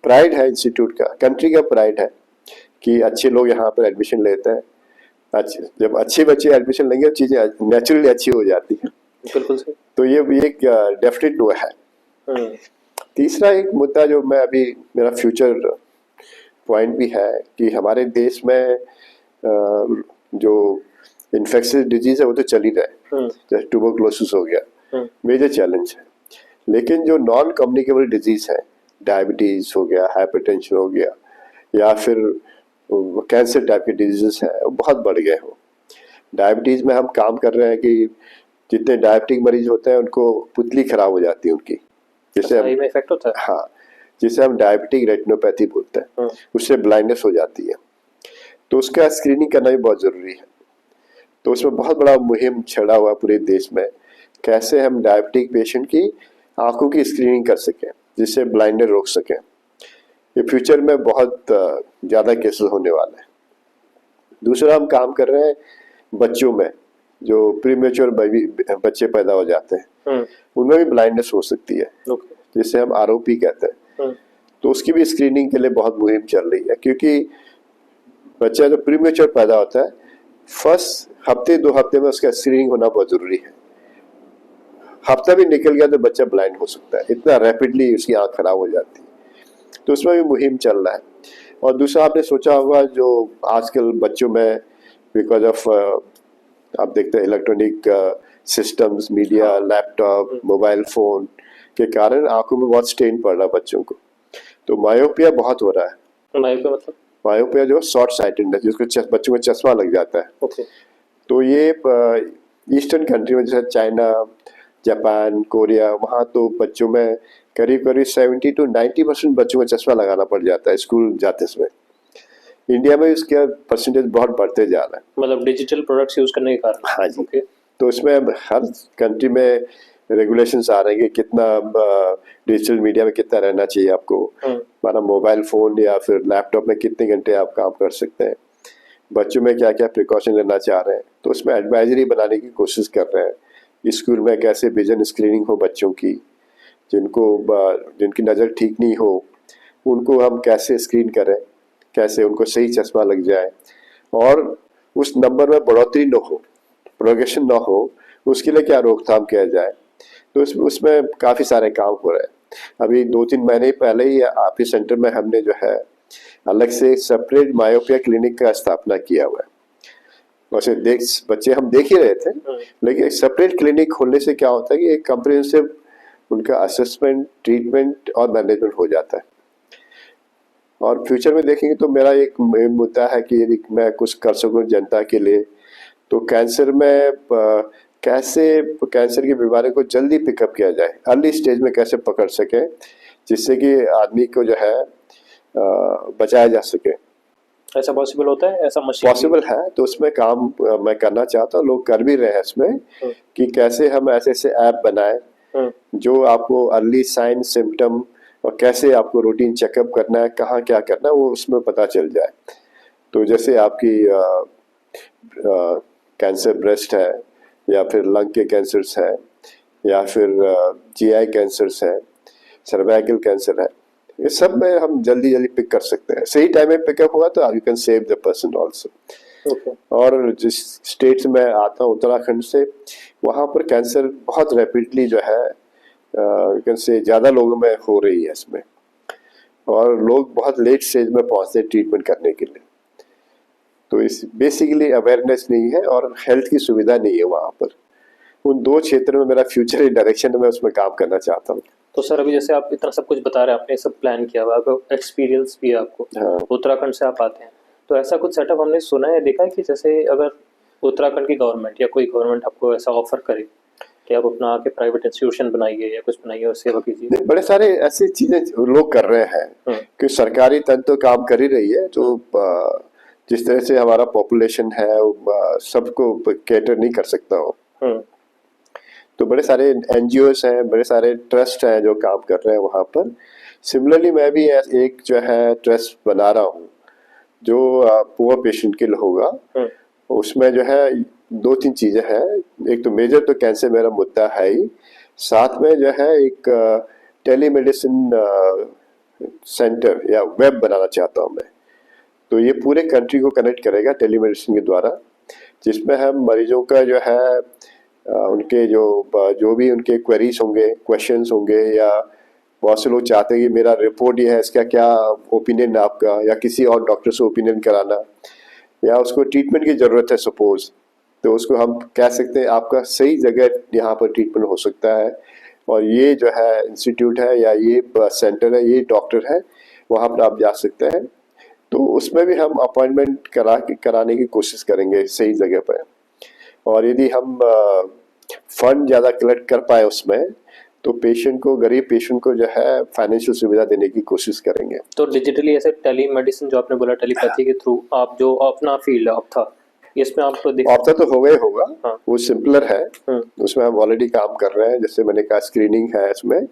प्राइड है इंस्टीट्यूट का, कंट्री का प्राइड है कि अच्छे लोग यहाँ पर एडमिशन लेते हैं। जब अच्छे बच्चे एडमिशन लेंगे चीजें नेचुरली अच्छी हो जाती है। बिल्कुल सही। तो ये भी एक डेफिनेट वो है। तीसरा एक मुद्दा जो मैं अभी मेरा फ्यूचर पॉइंट भी है कि हमारे देश में जो इन्फेक्शियस डिजीज है वो तो चल ही रहा है, जैसे ट्यूबरकुलोसिस हो गया, मेजर चैलेंज है। लेकिन जो नॉन कम्युनिकेबल डिजीज है, डायबिटीज हो गया, हाइपरटेंशन हो गया, या फिर कैंसर टाइप के डिजीजेस हैं, वो बहुत बढ़ गए हो। डायबिटीज में हम काम कर रहे हैं कि जितने डायबिटिक मरीज होते हैं उनको पुतली खराब हो जाती है उनकी, जिससे में इफेक्ट होता है। हाँ, जिसे हम डायबिटिक रेटिनोपैथी बोलते हैं, उससे ब्लाइंडनेस हो जाती है। तो उसका स्क्रीनिंग करना भी बहुत जरूरी है। तो उसमें बहुत बड़ा मुहिम छड़ा हुआ पूरे देश में, कैसे हम डायबिटिक पेशेंट की आंखों की स्क्रीनिंग कर सकें, जिससे ब्लाइंडनेस रोक सकें। ये फ्यूचर में बहुत ज़्यादा केसेस होने वाले हैं। दूसरा हम काम कर रहे हैं बच्चों में, जो प्रीमेच्योर बच्चे पैदा हो जाते हैं, उनमें भी ब्लाइंडनेस हो सकती है, जिसे हम आरओपी कहते हैं। तो उसकी भी स्क्रीनिंग के लिए बहुत मुहिम चल रही है, क्योंकि बच्चा जब प्रीमेच्योर पैदा होता है, फर्स्ट हफ्ते 2 हफ्ते में उसका स्क्रीनिंग होना बहुत जरूरी है। हफ्ता भी निकल गया तो बच्चा ब्लाइंड हो सकता है, इतना रैपिडली उसकी आंख खराब हो जाती है। तो उसमें भी मुहिम चल रहा है। और दूसरा आपने सोचा होगा जो आजकल बच्चों में बिकॉज ऑफ आप देखते हैं electronic systems, media, laptop, mobile phone, के कारण आंखों में बहुत स्ट्रेन पड़ रहा है बच्चों को। तो मायोपिया बहुत हो रहा है। मायोपिया मतलब? मायोपिया जो शॉर्ट साइटेडनेस, जिसको बच्चों को चश्मा लग जाता है। ओके। तो ये ईस्टर्न कंट्री में जैसे चाइना, जापान, कोरिया, वहाँ तो बच्चों में करीब करीब 70 to 90% बच्चों को चश्मा लगाना पड़ जाता है स्कूल जाते समय। इंडिया में इसका परसेंटेज बहुत बढ़ते जा रहा है। मतलब डिजिटल प्रोडक्ट्स यूज करने के कारण? हाँ जी। ओके। तो इसमें अब हर कंट्री में रेगुलेशंस आ रहे हैं कि कितना डिजिटल मीडिया में कितना रहना चाहिए आपको। हमारा मोबाइल फोन या फिर लैपटॉप में कितने घंटे आप काम कर सकते हैं, बच्चों में क्या क्या प्रिकॉशन लेना चाह रहे हैं। तो उसमें एडवाइजरी बनाने की कोशिश कर रहे हैं। स्कूल में कैसे विजन स्क्रीनिंग हो बच्चों की, जिनकी नज़र ठीक नहीं हो उनको हम कैसे स्क्रीन करें, कैसे उनको सही चश्मा लग जाए और उस नंबर में बढ़ोतरी न हो, प्रोग्रेशन ना हो, उसके लिए क्या रोकथाम किया जाए। तो उसमें काफ़ी सारे काम हो रहे हैं। अभी 2-3 महीने पहले ही आपके सेंटर में हमने जो है अलग से सेपरेट मायोपिया क्लिनिक का स्थापना किया हुआ है। वैसे बच्चे हम देख ही रहे थे, लेकिन एक सेपरेट क्लिनिक खोलने से क्या होता है कि एक कम्प्रिहेंसिव उनका असेसमेंट, ट्रीटमेंट और मैनेजमेंट हो जाता है। और फ्यूचर में देखेंगे तो मेरा एक मुद्दा है कि यदि मैं कुछ कर सकूं जनता के लिए, तो कैंसर में कैसे कैंसर की बीमारी को जल्दी पिकअप किया जाए, अर्ली स्टेज में कैसे पकड़ सके, जिससे कि आदमी को जो है बचाया जा सके। ऐसा पॉसिबल होता है? ऐसा मशीन पॉसिबल है, तो उसमें काम मैं करना चाहता हूँ, लोग कर भी रहे हैं इसमें, कि कैसे हम ऐसे ऐसे ऐप बनाए जो आपको अर्ली साइन सिम्टम और कैसे आपको रूटीन चेकअप करना है, कहाँ क्या करना है, वो उसमें पता चल जाए। तो जैसे आपकी कैंसर ब्रेस्ट है, या फिर लंग के कैंसर्स है, या फिर जीआई कैंसर्स है, सर्वाइकल कैंसर है, ये सब में हम जल्दी जल्दी पिक कर सकते हैं। सही टाइम में पिकअप हुआ तो you can save the person also. और जिस स्टेट से मैं आता हूँ, उत्तराखंड से, वहाँ पर कैंसर बहुत रैपिडली जो है कैन से ज़्यादा लोगों में हो रही है इसमें, और लोग बहुत लेट स्टेज में पहुँचते हैं ट्रीटमेंट करने के लिए। तो इस बेसिकली अवेयरनेस नहीं है और हेल्थ की सुविधा नहीं है वहाँ पर। उन 2 क्षेत्र में मेरा फ्यूचर डायरेक्शन में उसमें काम करना चाहता हूँ। तो सर अभी जैसे आप इतना सब कुछ बता रहे हैं, आपने सब प्लान किया हुआ, आपका एक्सपीरियंस भी है आपको। हाँ। उत्तराखंड से आप आते हैं, तो ऐसा कुछ सेटअप हमने सुना है, देखा है कि जैसे अगर उत्तराखंड की गवर्नमेंट या कोई गवर्नमेंट आपको ऐसा ऑफर करे कि आप अपना आके प्राइवेट इंस्टीट्यूशन बनाइए या कुछ बनाइए और सेवा कीजिए। बड़े सारे ऐसी चीजें लोग कर रहे हैं कि सरकारी तंत्र तो काम कर ही रही है। जो जिस तरह से हमारा पॉपुलेशन है सबको कैटर नहीं कर सकता हो, तो बड़े सारे एनजीओस हैं, बड़े सारे ट्रस्ट हैं जो काम कर रहे हैं वहाँ पर। सिमिलरली मैं भी एक जो है ट्रस्ट बना रहा हूँ जो पुअर पेशेंट के लिए होगा। उसमें जो है 2-3 चीज़ें हैं। एक तो मेजर तो कैंसर मेरा मुद्दा है ही, साथ में जो है एक टेलीमेडिसिन सेंटर या वेब बनाना चाहता हूँ मैं। तो ये पूरे कंट्री को कनेक्ट करेगा टेलीमेडिसिन के द्वारा, जिसमें हम मरीजों का जो है उनके जो भी उनके क्वेरीज होंगे, क्वेश्चंस होंगे, या बहुत से लोग चाहते हैं कि मेरा रिपोर्ट ये है, इसका क्या ओपिनियन है आपका, या किसी और डॉक्टर से ओपिनियन कराना, या उसको ट्रीटमेंट की ज़रूरत है सपोज, तो उसको हम कह सकते हैं आपका सही जगह यहाँ पर ट्रीटमेंट हो सकता है, और ये जो है इंस्टीट्यूट है या ये सेंटर है, ये डॉक्टर है, वहाँ पर आप जा सकते हैं। तो उसमें भी हम अपॉइंटमेंट कराने की कोशिश करेंगे सही जगह पर। और यदि हम फंड ज़्यादा कलेक्ट कर पाए उसमें, तो पेशेंट को, गरीब पेशेंट को जो है फाइनेंशियल सुविधा देने की कोशिश करेंगे। तो डिजिटली ऐसे टेलीमेडिसिन जो आपने बोला, टेलीपैथी के थ्रू आप जो अपना फील्ड है ऑप्था, इसमें आप ऑप्था तो हो गए होगा। हाँ। वो सिंपलर है, उसमें हम ऑलरेडी काम कर रहे हैं। जैसे मैंने कहा स्क्रीनिंग है इसमें,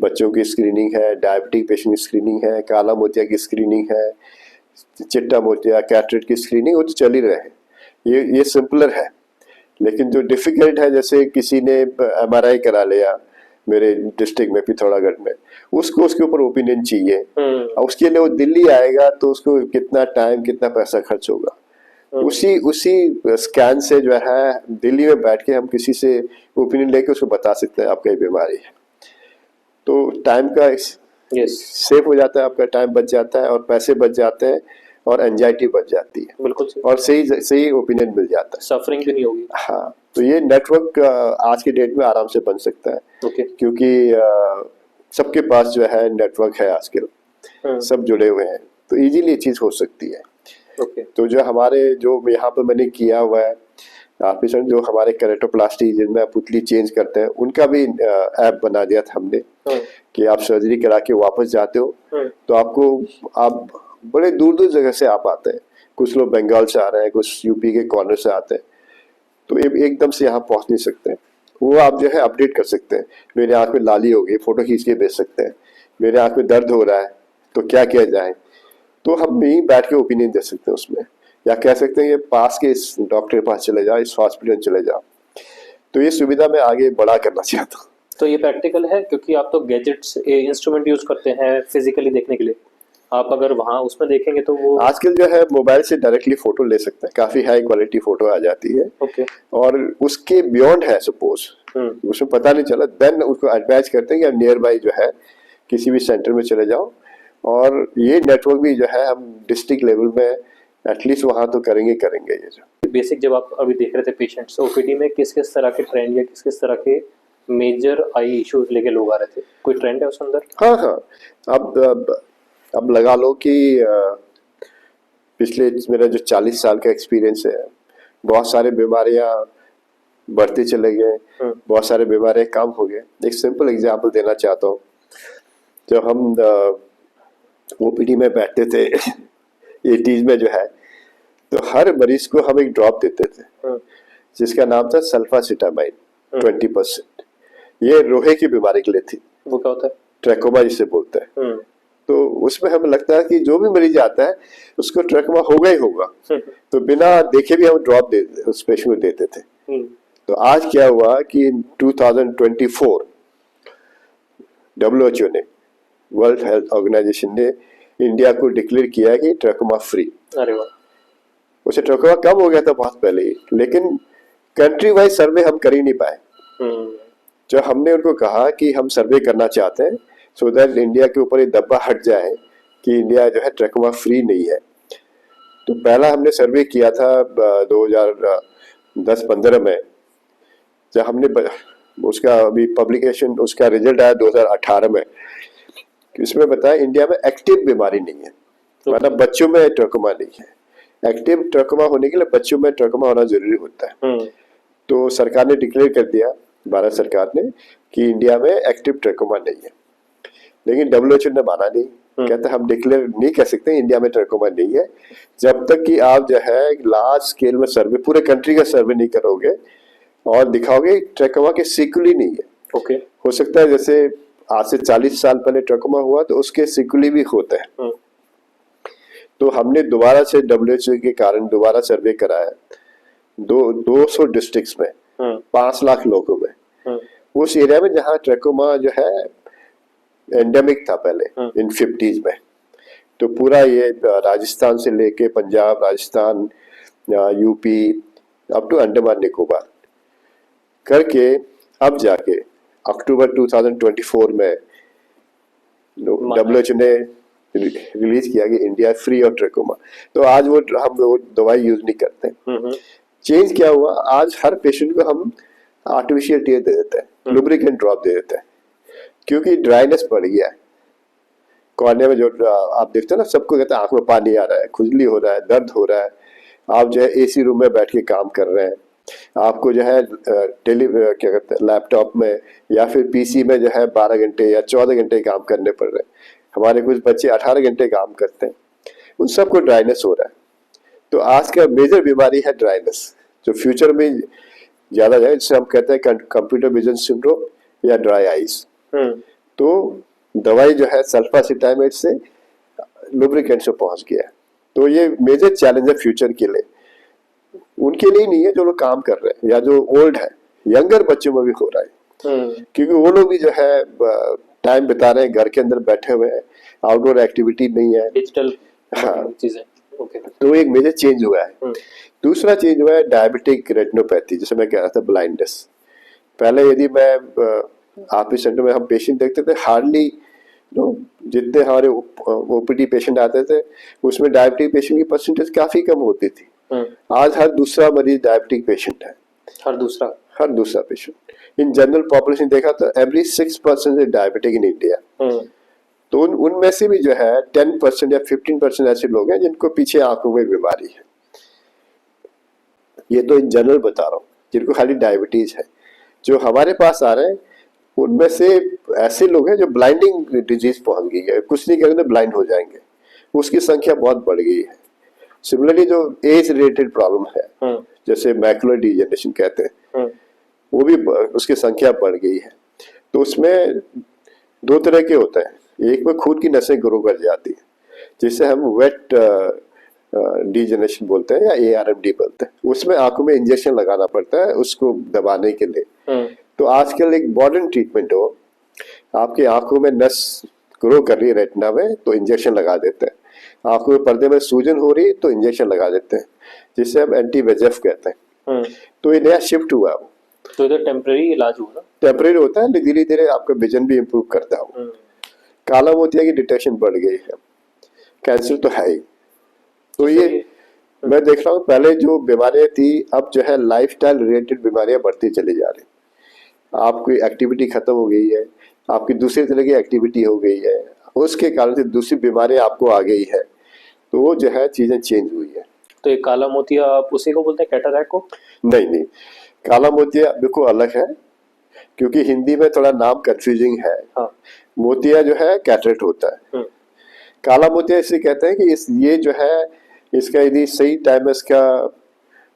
बच्चों की स्क्रीनिंग है, डायबिटिक पेशेंट की स्क्रीनिंग है, काला मोतिया की स्क्रीनिंग है, चिट्टा मोतिया, कैटरेट की स्क्रीनिंग, वो तो चल ही रहे हैं। ये सिंपलर है। लेकिन जो डिफिकल्ट है, जैसे किसी ने MRI करा लिया मेरे डिस्ट्रिक्ट में पिथौरागढ़ में, उसको उसके ऊपर ओपिनियन चाहिए, और उसके लिए वो दिल्ली आएगा तो उसको कितना टाइम, कितना पैसा खर्च होगा। उसी स्कैन से जो है दिल्ली में बैठ के हम किसी से ओपिनियन लेके उसको बता सकते हैं आपका ये बीमारी है। तो टाइम का सेव हो जाता है, आपका टाइम बच जाता है और पैसे बच जाते हैं, और एंजाइटी बढ़ जाती है बिल्कुल सही। और सही सही ओपिनियन मिल जाता है। सफरिंग भी नहीं होगी। हाँ, तो ये नेटवर्क आज के डेट में आराम से बन सकता है। ओके। क्योंकि सबके पास जो है नेटवर्क है आजकल, सब जुड़े हुए हैं, तो इजीली ये चीज हो सकती है। ओके। तो जो यहाँ पर मैंने किया हुआ है पेशेंट जो हमारे केरेटोप्लास्टी जिनमें पुतली चेंज करते हैं, उनका भी ऐप बना दिया था हमने कि आप सर्जरी करा के वापस जाते हो तो आप बड़े दूर दूर जगह से आप आते हैं। कुछ लोग बंगाल से आ रहे हैं, कुछ यूपी के कॉर्नर से आते हैं, तो एकदम से यहाँ पहुंच नहीं सकते हैं। वो आप जो है अपडेट कर सकते हैं। मेरे आँख में लाली हो गई, फोटो खींच के भेज सकते हैं। मेरे आँख में दर्द हो रहा है तो क्या किया जाए, तो हम यहीं बैठ के ओपिनियन दे सकते हैं उसमें, या कह सकते हैं ये पास के इस डॉक्टर के पास चले जाओ, इस हॉस्पिटल चले जाओ। तो ये सुविधा मैं आगे बड़ा करना चाहता हूँ। तो ये प्रैक्टिकल है क्योंकि आप तो गैजेट्स इंस्ट्रूमेंट यूज करते हैं फिजिकली देखने के लिए, आप अगर वहाँ उसमें देखेंगे तो वो आजकल जो है मोबाइल से डायरेक्टली फोटो ले सकते हैं, काफी हाई क्वालिटी फोटो आ जाती है। ओके। और उसके बियॉन्ड है सपोज उसमें पता नहीं चला, देन उसको एडवाइज करते हैं कि नियर बाई जो है किसी भी सेंटर में चले जाओ। और ये नेटवर्क भी जो है हम डिस्ट्रिक्ट लेवल में एटलीस्ट वहाँ तो करेंगे ये जो बेसिक जब आप अभी देख रहे थे पेशेंट्स ओपीडी में किस किस तरह के ट्रेंड या किस किस तरह के मेजर आई इश्यूज लेके लोग आ रहे थे, कोई ट्रेंड है उस अंदर? हाँ हाँ, अब लगा लो कि पिछले मेरा जो 40 साल का एक्सपीरियंस है, बहुत सारे बीमारियां बढ़ते चले गए, बहुत सारे बीमारियां कम हो गए। एक सिंपल एग्जांपल देना चाहता हूँ। जब हम ओपीडी में बैठते थे 80s में जो है, तो हर मरीज को हम एक ड्रॉप देते थे जिसका नाम था सल्फासिटामाइन 20%। ये रोहे की बीमारी के लिए थी। वो क्या होता है? ट्रैकोमा जिसे बोलते हैं। तो उसमें हमें लगता है कि जो भी मरीज आता है उसको ट्रैकोमा होगा ही होगा, तो बिना देखे भी हम ड्रॉप उस पेशेंट को देते थे। तो आज क्या हुआ कि 2024 WHO ने, वर्ल्ड हेल्थ ऑर्गेनाइजेशन ने इंडिया को डिक्लेयर किया कि ट्रैकोमा फ्री। अरे वाह। उसे ट्रैकोमा कम हो गया था बहुत पहले ही, लेकिन कंट्री वाइज सर्वे हम कर ही नहीं पाए। जब हमने उनको कहा कि हम सर्वे करना चाहते हैं सो दैट इंडिया के ऊपर ये दब्बा हट जाए कि इंडिया जो है ट्रैकोमा फ्री नहीं है, तो पहला हमने सर्वे किया था 2010-15 में। जब हमने उसका अभी पब्लिकेशन, उसका रिजल्ट आया 2018 में, इसमें बताया इंडिया में एक्टिव बीमारी नहीं है, मतलब बच्चों में ट्रैकोमा नहीं है। एक्टिव ट्रैकोमा होने के लिए बच्चों में ट्रैकोमा होना जरूरी होता है। तो सरकार ने डिक्लेयर कर दिया, भारत सरकार ने, कि इंडिया में एक्टिव ट्रैकोमा नहीं है। लेकिन WHO ने माना नहीं, कहते हम डिक्लेयर नहीं कर सकते इंडिया में ट्रैकोमा नहीं है जब तक कि आप जो है लार्ज स्केल में सर्वे, पूरे कंट्री का सर्वे नहीं करोगे और दिखाओगे ट्रैकोमा के सीक्वली नहीं है। ओके। हो सकता है जैसे आज से 40 साल पहले ट्रैकोमा हुआ तो उसके सीक्वली भी होते हैं। तो हमने दोबारा से WHO के कारण दोबारा सर्वे कराया 200 डिस्ट्रिक्ट्स में 5 लाख लोगों में, उस एरिया में जहाँ ट्रैकोमा जो है एंडेमिक था पहले इन 50s में। तो पूरा ये राजस्थान से लेके Punjab, Rajasthan, UP up to Andaman Nicobar करके अब जाके अक्टूबर 2024 में WHO ने रिलीज किया कि इंडिया फ्री ऑफ ट्रैकोमा। तो आज हम वो दवाई यूज नहीं करते। चेंज क्या हुआ, आज हर पेशेंट को हम आर्टिफिशियल टीयर दे देते हैं, लुब्रिकेंट ड्रॉप दे देते हैं, क्योंकि ड्राइनेस बढ़ गया है कॉर्निया में। जो आप देखते हो ना, सबको कहते हैं आंख में पानी आ रहा है, खुजली हो रहा है, दर्द हो रहा है। आप जो है AC रूम में बैठ के काम कर रहे हैं, आपको जो है क्या कहते हैं लैपटॉप में या फिर PC में जो है 12 घंटे या 14 घंटे काम करने पड़ रहे हैं। हमारे कुछ बच्चे 18 घंटे काम करते हैं, उन सबको ड्राइनेस हो रहा है। तो आज का मेजर बीमारी है ड्राइनेस, जो फ्यूचर में ज्यादा जाए, जिसे हम कहते हैं कंप्यूटर विजन सिंड्रोम या ड्राई आइज। तो दवाई जो है सल्फासिटामाइड से लुब्रिकेंट से पहुंच गया है। तो ये मेजर चैलेंज है फ्यूचर के लिए, उनके लिए नहीं है जो लोग काम कर रहे हैं या जो ओल्ड है, यंगर बच्चों में भी हो रहा है। क्योंकि वो लोग भी जो है टाइम बिता रहे हैं घर के अंदर बैठे हुए हैं, आउटडोर एक्टिविटी नहीं है, डिजिटल चीजें। तो एक मेजर चेंज हुआ है। दूसरा चेंज हुआ है डायबिटिक रेटिनोपैथी, जैसे मैं कह रहा था ब्लाइंडनेस। पहले यदि मैं आप सेंटर में हम पेशेंट देखते थे, हार्डली जितने हमारे ओपीडी पेशेंट आते थे उसमें डायबिटिक पेशेंट की परसेंटेज काफी कम होती थी। आज हर दूसरा मरीज डायबिटिक पेशेंट है, हर दूसरा पेशेंट। इन जनरल पॉपुलेशन देखा तो every 6% is diabetic in India. तो उनमें से भी जो है 10% या 15% ऐसे लोग हैं जिनको पीछे आंखों में बीमारी है। ये तो इन जनरल बता रहा हूँ, जिनको खाली डायबिटीज है। जो हमारे पास आ रहे हैं उनमें से ऐसे लोग हैं जो ब्लाइंडिंग डिजीज पहुंच गई है, कुछ नहीं करेंगे ब्लाइंड हो जाएंगे, उसकी संख्या बहुत बढ़ गई है। सिमिलरली जो एज रिलेटेड प्रॉब्लम है, जैसे मैकुलर डिजेनरेशन कहते हैं, वो भी उसकी संख्या बढ़ गई है। तो उसमें दो तरह के होते हैं, एक में खून की नसें ग्रो कर जाती है जिसे हम वेट डिजेनरेशन बोलते हैं या ARMD बोलते हैं। उसमें आंखों में इंजेक्शन लगाना पड़ता है उसको दबाने के लिए। तो आजकल एक मॉडर्न ट्रीटमेंट हो, आपकी आंखों में नस ग्रो कर रही है रेटिना में तो इंजेक्शन लगा देते हैं, आंखों में पर्दे में सूजन हो रही है तो इंजेक्शन लगा देते हैं, जिसे हम एंटी-VEGF कहते हैं। तो ये नया शिफ्ट हुआ। तो इधर टेम्परेरी इलाज हुआ, टेम्परेरी होता है, धीरे धीरे आपका विजन भी इम्प्रूव करता है। काला मोतिया की डिटेक्शन बढ़ गई है, कैंसर तो है ही। तो ये मैं देख रहा हूँ पहले जो बीमारियां थी अब जो है लाइफस्टाइल रिलेटेड बीमारियां बढ़ती चली जा रही। आपकी एक्टिविटी खत्म हो गई है, आपकी दूसरी तरह की एक्टिविटी हो गई है, उसके कारण से दूसरी बीमारियां आपको आ गई है, तो वो जो है चीजें चेंज हुई है। तो ये काला मोतिया आप उसी को बोलते हैं, कैटरैक्ट को? नहीं, काला मोतिया बिल्कुल अलग है, क्योंकि हिंदी में थोड़ा नाम कंफ्यूजिंग है। हाँ। मोतिया जो है कैटरेक्ट होता है, काला मोतिया इसे कहते हैं कि ये जो है इसका यदि सही टाइम में इसका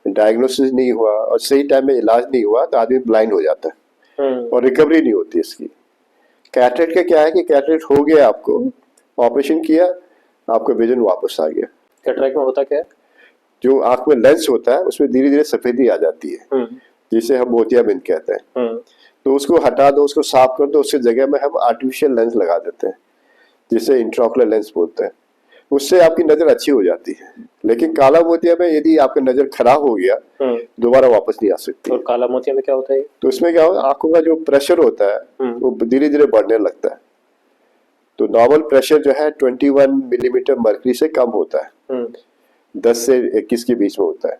डायग्नोसिस नहीं हुआ और सही टाइम में इलाज नहीं हुआ तो आदमी ब्लाइंड हो जाता है और रिकवरी नहीं होती इसकी। कैटरेक्ट का क्या है कि कैटरेक्ट हो गया, आपको ऑपरेशन किया, आपका विजन वापस आ गया। कैटरेक्ट में होता क्या है? जो आंख में लेंस होता है उसमें धीरे धीरे सफेदी आ जाती है, जिसे हम मोतियाबिंद कहते हैं। तो उसको हटा दो, उसको साफ कर दो, उसकी जगह में हम आर्टिफिशियल लेंस लगा देते हैं जिसे इंट्राओकुलर लेंस बोलते हैं। उससे आपकी नजर अच्छी हो जाती है। लेकिन काला मोतिया में यदि आपका नजर खराब हो गया दोबारा वापस नहीं आ सकती। और काला मोतिया में क्या होता है? तो इसमें क्या होता है, आंखों का जो प्रेशर होता है वो धीरे धीरे बढ़ने लगता है। तो नॉर्मल प्रेशर जो है 21 मिलीमीटर मर्क्यूरी से कम होता है, 10 से 21 के बीच में होता है।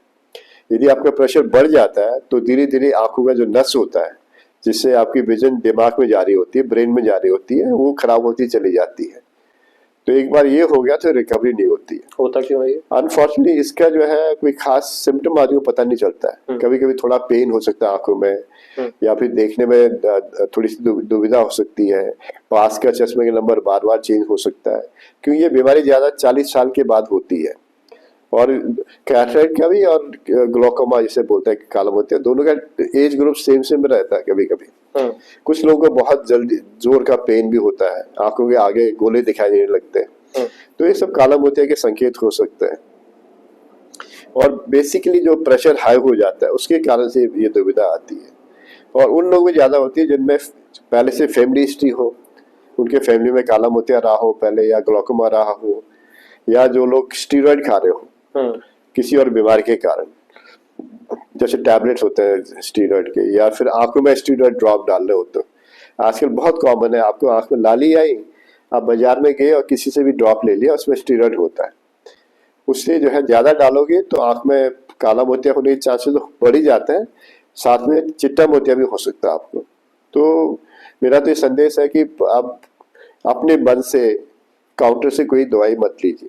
यदि आपका प्रेशर बढ़ जाता है तो धीरे धीरे आंखों का जो नस होता है जिससे आपकी विजन दिमाग में जा रही होती है, ब्रेन में जा रही होती है, वो खराब होती चली जाती है। तो एक बार ये हो गया तो रिकवरी नहीं होती है। होता क्यों है ये? अनफॉर्चुनेटली इसका जो है कोई खास सिम्टम आदमी को पता नहीं चलता है। कभी कभी थोड़ा पेन हो सकता है आंखों में, या फिर देखने में थोड़ी सी दुविधा हो सकती है, पास का चश्मे का नंबर बार बार चेंज हो सकता है, क्योंकि ये बीमारी ज्यादा 40 साल के बाद होती है। और कैटरेक्ट का भी और ग्लोकोमा जिसे बोलते हैं काला मोतिया, दोनों का एज ग्रुप सेम रहता है। कभी कभी कुछ लोगों को बहुत जल्दी जोर का पेन भी होता है, आंखों के आगे गोले दिखाई देने लगते हैं। तो ये सब काला मोतिया के संकेत हो सकते हैं। और बेसिकली जो प्रेशर हाई हो जाता है उसके कारण से ये दुविधा आती है। और उन लोगों में ज्यादा होती है जिनमें पहले से फैमिली हिस्ट्री हो, उनके फैमिली में काला मोतिया रहा हो पहले, या ग्लोकोमा रहा हो, या जो लोग स्टीरॉइड खा रहे हो किसी और बीमारी के कारण, जैसे टैबलेट्स होते हैं स्टीरॉइड के, या फिर आंखों में स्टीरॉइड ड्रॉप डालने होते हैं। आजकल बहुत कॉमन है, आपको आंख में लाली आई, आप बाजार में गए और किसी से भी ड्रॉप ले लिया, उसमें स्टीरॉइड होता है, उससे जो है ज्यादा डालोगे तो आंख में काला मोतिया होने के चांसेस तो बढ़ ही जाते हैं, साथ में चिट्टा मोतिया भी हो सकता है आपको। तो मेरा तो ये संदेश है कि आप अपने मन से काउंटर से कोई दवाई मत लीजिए,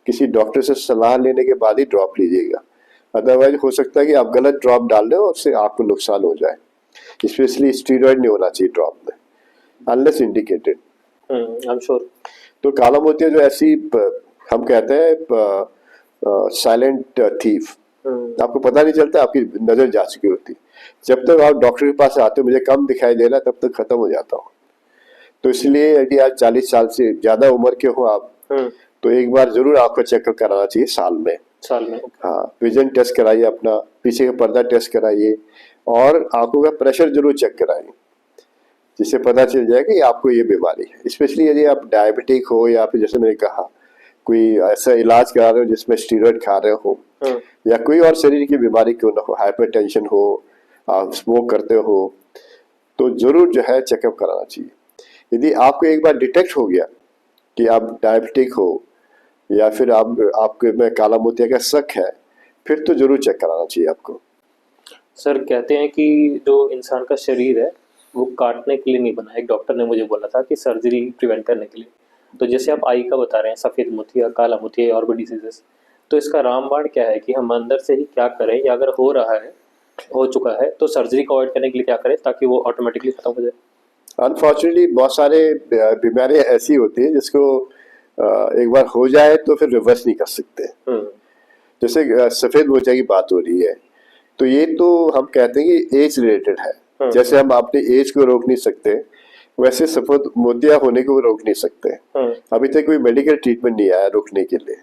किसी डॉक्टर से सलाह लेने के बाद ही ड्रॉप लीजिएगा। अदरवाइज हो सकता है कि आप गलत ड्रॉप डाल रहे हो, उससे आपको नुकसान हो जाए। स्पेशली स्टीरॉइड नहीं होना चाहिए ड्रॉप में unless indicated. I am sure. तो काला मोतिया जो ऐसी हम कहते हैं साइलेंट थीफ, आपको पता नहीं चलता, आपकी नजर जा चुकी होती। जब तक आप डॉक्टर के पास आते हो मुझे कम दिखाई दे रहा है, तब तक खत्म हो जाता हूँ। तो इसलिए यदि आज 40 साल से ज्यादा उम्र के हो आप, तो एक बार जरूर आपको चेकअप कराना चाहिए साल में। हाँ, विजन टेस्ट कराइए, अपना पीछे का पर्दा टेस्ट कराइए, और आंखों का प्रेशर जरूर चेक कराइए, जिससे पता चल जाए कि आपको ये बीमारी है। स्पेशली यदि आप डायबिटिक हो, या फिर जैसे मैंने कहा कोई ऐसा इलाज करा रहे हो जिसमें स्टीरॉइड खा रहे हो, या कोई और शरीर की बीमारी क्यों ना हो, हाइपरटेंशन हो, आप स्मोक करते हो, तो जरूर जो है चेकअप कराना चाहिए। यदि आपको एक बार डिटेक्ट हो गया कि आप डायबिटिक हो या फिर आपके में काला मोतिया का शक है, फिर तो जरूर चेक कराना चाहिए आपको। सर कहते हैं कि जो इंसान का शरीर है वो काटने के लिए नहीं बना। एक डॉक्टर ने मुझे बोला था कि सर्जरी प्रिवेंट करने के लिए। तो जैसे आप आई का बता रहे हैं, सफ़ेद मोतिया, काला मोतिया और भी डिसीजेस, तो इसका रामबाण क्या है कि हम अंदर से ही क्या करें, या अगर हो रहा है, हो चुका है, तो सर्जरी को अवॉइड करने के लिए क्या करें ताकि वो ऑटोमेटिकली खत्म हो जाए? अनफॉर्चुनेटली बहुत सारे बीमारियां ऐसी होती है जिसको एक बार हो जाए तो फिर रिवर्स नहीं कर सकते। जैसे सफेद मोतिया की बात हो रही है, तो ये तो हम कहते हैं कि एज रिलेटेड है। जैसे हम अपनी एज को रोक नहीं सकते, वैसे सफेद मोतिया होने को रोक नहीं सकते। अभी तक कोई मेडिकल ट्रीटमेंट नहीं आया रोकने के लिए।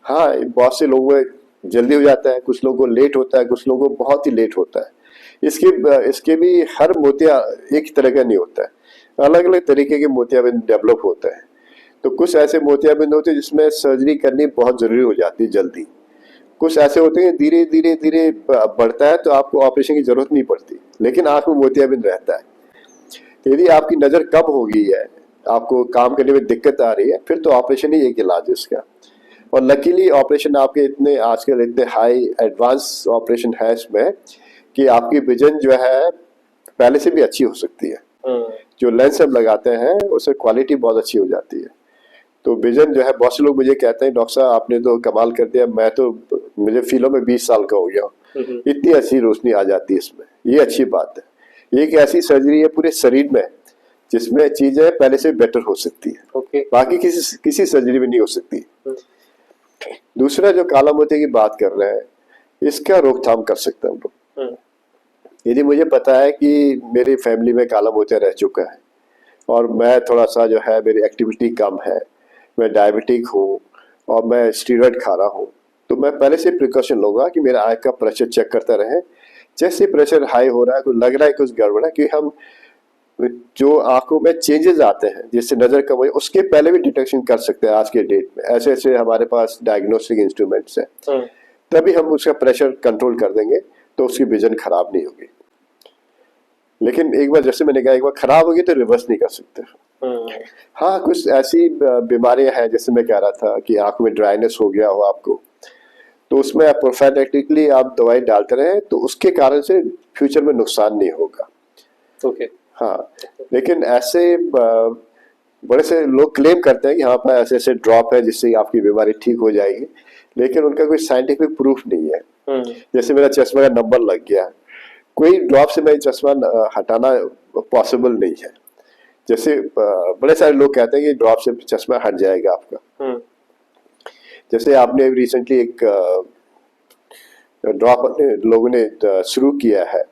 हाँ, बहुत से लोगों में जल्दी हो जाता है, कुछ लोगों को लेट होता है, कुछ लोगों को बहुत ही लेट होता है। इसके भी हर मोतिया एक तरह का नहीं होता है, अलग अलग तरीके के मोतियाबिंद डेवलप होता है। तो कुछ ऐसे मोतियाबिंद होते हैं जिसमें सर्जरी करनी बहुत जरूरी हो जाती है जल्दी। कुछ ऐसे होते हैं धीरे धीरे धीरे बढ़ता है तो आपको ऑपरेशन की जरूरत नहीं पड़ती, लेकिन आंख में मोतियाबिंद रहता है। यदि आपकी नजर कम हो गई है, आपको काम करने में दिक्कत आ रही है, फिर तो ऑपरेशन ही एक इलाज है इसका। और लकीली ऑपरेशन आपके इतने आजकल इतने हाई एडवांस ऑपरेशन है इसमें कि आपकी विजन जो है पहले से भी अच्छी हो सकती है। जो लेंस हम लगाते हैं उससे क्वालिटी बहुत अच्छी हो जाती है। तो विजन जो है, बहुत से लोग मुझे कहते हैं डॉक्टर साहब आपने तो कमाल कर दिया, मैं तो मुझे फिल्मों में 20 साल का हो गया हूँ, इतनी अच्छी रोशनी आ जाती है इसमें। ये अच्छी बात है। ये एक ऐसी सर्जरी है पूरे शरीर में जिसमें चीजें पहले से बेटर हो सकती है। बाकी किसी सर्जरी में नहीं हो सकती। दूसरा जो काला मोतिया की बात कर रहे हैं, इसका रोकथाम कर सकते हैं हम लोग। यदि मुझे पता है कि मेरी फैमिली में काला मोतिया रह चुका है और मैं थोड़ा सा जो है मेरी एक्टिविटी कम है, मैं डायबिटिक हूँ और मैं स्टीरॉयड खा रहा हूँ, तो मैं पहले से प्रिकॉशन लूँगा कि मेरा आँख का प्रेशर चेक करता रहे। जैसे प्रेशर हाई हो रहा है, कुछ लग रहा है कुछ गड़बड़ है, कि हम जो आंखों में चेंजेस आते हैं जिससे नजर कम हो, उसके पहले भी डिटेक्शन कर सकते हैं। आज के डेट में ऐसे ऐसे हमारे पास डायग्नोस्टिक इंस्ट्रूमेंट्स हैं, तभी हम उसका प्रेशर कंट्रोल कर देंगे तो उसकी विजन खराब नहीं होगी। लेकिन एक बार, जैसे मैंने कहा, एक बार खराब होगी तो रिवर्स नहीं कर सकते। हाँ, कुछ ऐसी बीमारियां हैं, जैसे मैं कह रहा था कि आंख में ड्राइनेस हो गया हो आपको, तो उसमें आप प्रोफाइलैक्टिकली आप दवाई डालते रहे तो उसके कारण से फ्यूचर में नुकसान नहीं होगा। हाँ, लेकिन ऐसे बड़े से लोग क्लेम करते हैं कि हाँ पर ऐसे ऐसे ड्रॉप है जिससे आपकी बीमारी ठीक हो जाएगी, लेकिन उनका कोई साइंटिफिक प्रूफ नहीं है। जैसे मेरा चश्मा का नंबर लग गया, कोई ड्रॉप से मेरी चश्मा हटाना पॉसिबल नहीं है। जैसे बड़े सारे लोग कहते हैं कि ड्रॉप से चश्मा हट जाएगा आपका। जैसे आपने रिसेंटली एक ड्रॉप लोगों ने शुरू किया है,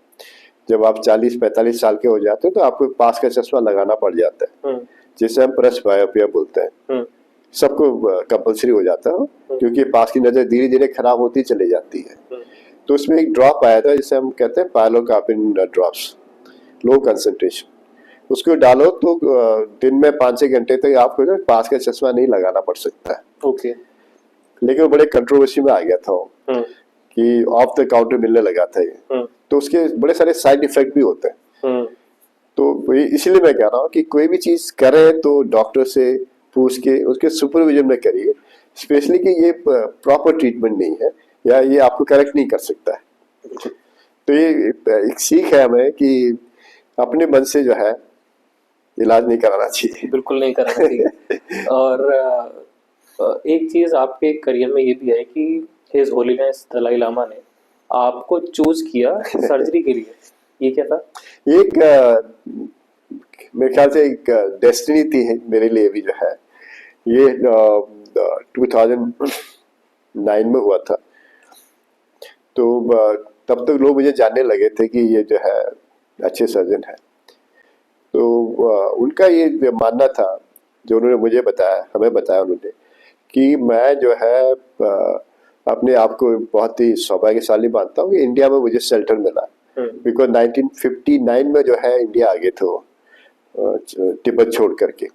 जब आप 40-45 साल के हो जाते हैं तो आपको पास का चश्मा लगाना पड़ जाता है, जिसे हम प्रेस बायोपिया बोलते हैं। सबको कंपलसरी हो जाता है, क्योंकि पास की नजर धीरे धीरे खराब होती चली जाती है। तो उसमें एक ड्रॉप आया था जिसे हम कहते हैं पायलोकार्पिन ड्रॉप्स, लो कंसंट्रेशन। उसको डालो तो दिन में 5-6 घंटे तक आपको पास का चश्मा नहीं लगाना पड़ सकता है। लेकिन वो बड़े कंट्रोवर्सी में आ गया था कि ऑफ द काउंटर मिलने लगा था ये, तो उसके बड़े सारे साइड इफेक्ट भी होते हैं। तो इसलिए मैं कह रहा हूँ कि कोई भी चीज करें तो डॉक्टर से पूछ के उसके सुपरविजन में करिए, स्पेशली कि ये प्रॉपर ट्रीटमेंट नहीं है या ये आपको करेक्ट नहीं कर सकता है। तो ये एक सीख है हमें कि अपने मन से जो है इलाज नहीं कराना चाहिए। बिल्कुल नहीं कराना चाहिए। और एक चीज आपके करियर में ये भी है कि हिज होलीनेस दलाई लामा ने आपको चूज किया सर्जरी के लिए, ये क्या था? एक मेरे ख्याल से एक डेस्टिनी थी मेरे लिए भी जो है। ये 2009 में हुआ था। तो तब तक लोग मुझे जानने लगे थे कि ये जो है अच्छे सर्जन है। तो उनका ये मानना था, जो उन्होंने मुझे बताया, हमें बताया उन्होंने, कि मैं जो है अपने आप को बहुत ही सौभाग्यशाली मानता हूँ कि इंडिया में मुझे शेल्टर मिला। बिकॉज 1959 में जो है इंडिया आ गए थे वो तिब्बत छोड़ करके,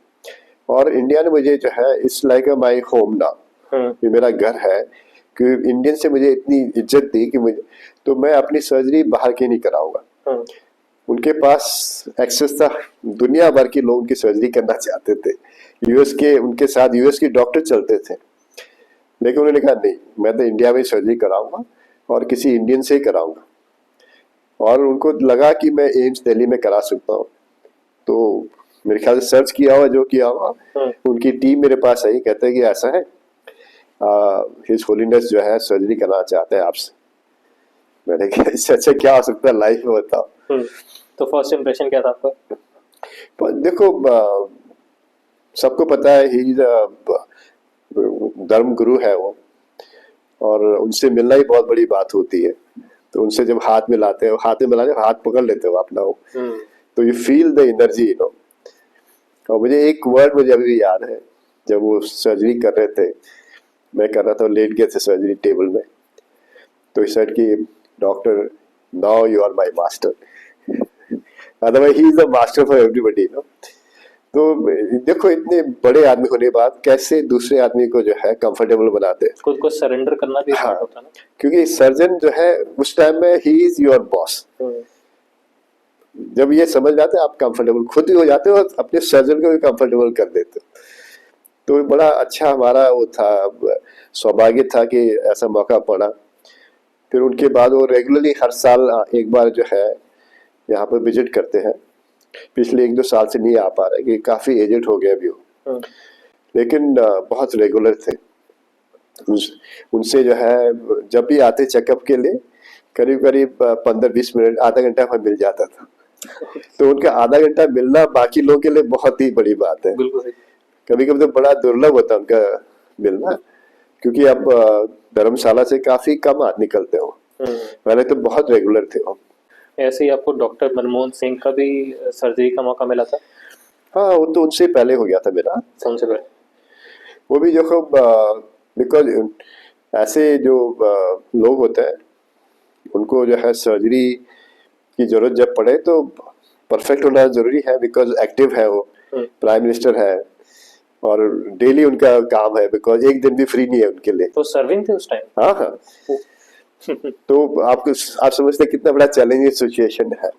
और इंडिया ने मुझे जो है it's like a my home now, ये मेरा घर है। कि इंडियन से मुझे इतनी इज्जत दी कि मुझे, तो मैं अपनी सर्जरी बाहर की नहीं कराऊंगा। उनके पास एक्सेस था, दुनिया भर के लोग उनकी सर्जरी करना चाहते थे। उनके साथ यूएस के डॉक्टर चलते थे, लेकिन उन्होंने कहा नहीं, मैं तो इंडिया में सर्जरी कराऊंगा और किसी इंडियन से ही कराऊंगा। और उनको लगा कि मैं एम्स दिल्ली में करा सकता हूँ, तो मेरे ख्याल से सर्च किया हुआ, जो किया हुआ, उनकी टीम मेरे पास आई, कहते हैं कि ऐसा है, हिज होलीनेस जो है सर्जरी करना चाहते हैं आपसे। मैंने कहा इससे अच्छा क्या हो सकता है लाइफ में, बताओ। तो फर्स्ट इम्प्रेशन क्या था आपका? पर देखो, सबको पता है ही धर्म गुरु है वो, और उनसे मिलना ही बहुत बड़ी बात होती है। तो उनसे जब हाथ मिलाते हो, हाथ में मिलाते हो, हाथ पकड़ लेते हो अपना वो, तो you feel the energy, you know. और मुझे एक वर्ड मुझे अभी भी याद है, जब वो सर्जरी कर रहे थे, मैं कर रहा था, लेट गए थे सर्जरी टेबल में, तो इस साइड की doctor, now you are my master, otherwise he is the master for everybody, no. तो देखो, इतने बड़े आदमी होने के बाद कैसे दूसरे आदमी को जो है कंफर्टेबल बनाते हैं, खुद को सरेंडर करना भी हाँ, होता है ना। क्योंकि सर्जन जो है उस टाइम में ही इज योर बॉस। जब ये समझ जाते हैं, आप कंफर्टेबल खुद ही हो जाते हो और अपने सर्जन को भी कंफर्टेबल कर देते हो। तो बड़ा अच्छा हमारा वो था, सौभाग्य था कि ऐसा मौका पड़ा। फिर उनके बाद वो रेगुलरली हर साल एक बार जो है यहाँ पर विजिट करते हैं। पिछले 1-2 साल से नहीं आ पा रहे, कि काफी एजेड हो गए अभी वो, लेकिन बहुत रेगुलर थे। उनसे जो है जब भी आते चेकअप के लिए, करीब करीब 15-20 मिनट, आधा घंटा हमें मिल जाता था। तो उनका आधा घंटा मिलना बाकी लोगों के लिए बहुत ही बड़ी बात है। कभी कभी तो बड़ा दुर्लभ होता उनका मिलना, क्योंकि अब धर्मशाला से काफी कम आदमी निकलते हो, पहले तो बहुत रेगुलर थे वो। ऐसे ही आपको डॉक्टर मनमोहन सिंह का भी सर्जरी का मौका मिला था? हाँ, वो तो उनसे पहले हो गया था मेरा। सबसे पहले वो भी देखो, बिकॉज ऐसे जो लोग होते हैं, उनको जो है सर्जरी की जरूरत जब पड़े तो परफेक्ट होना जरूरी है, बिकॉज एक्टिव है वो, प्राइम मिनिस्टर है, और डेली उनका काम है, बिकॉज एक दिन भी फ्री नहीं है उनके लिए। तो सर्विंग थे उस टाइम? हाँ हाँ। तो आप समझते हैं कितना बड़ा चैलेंजिंग सिचुएशन है।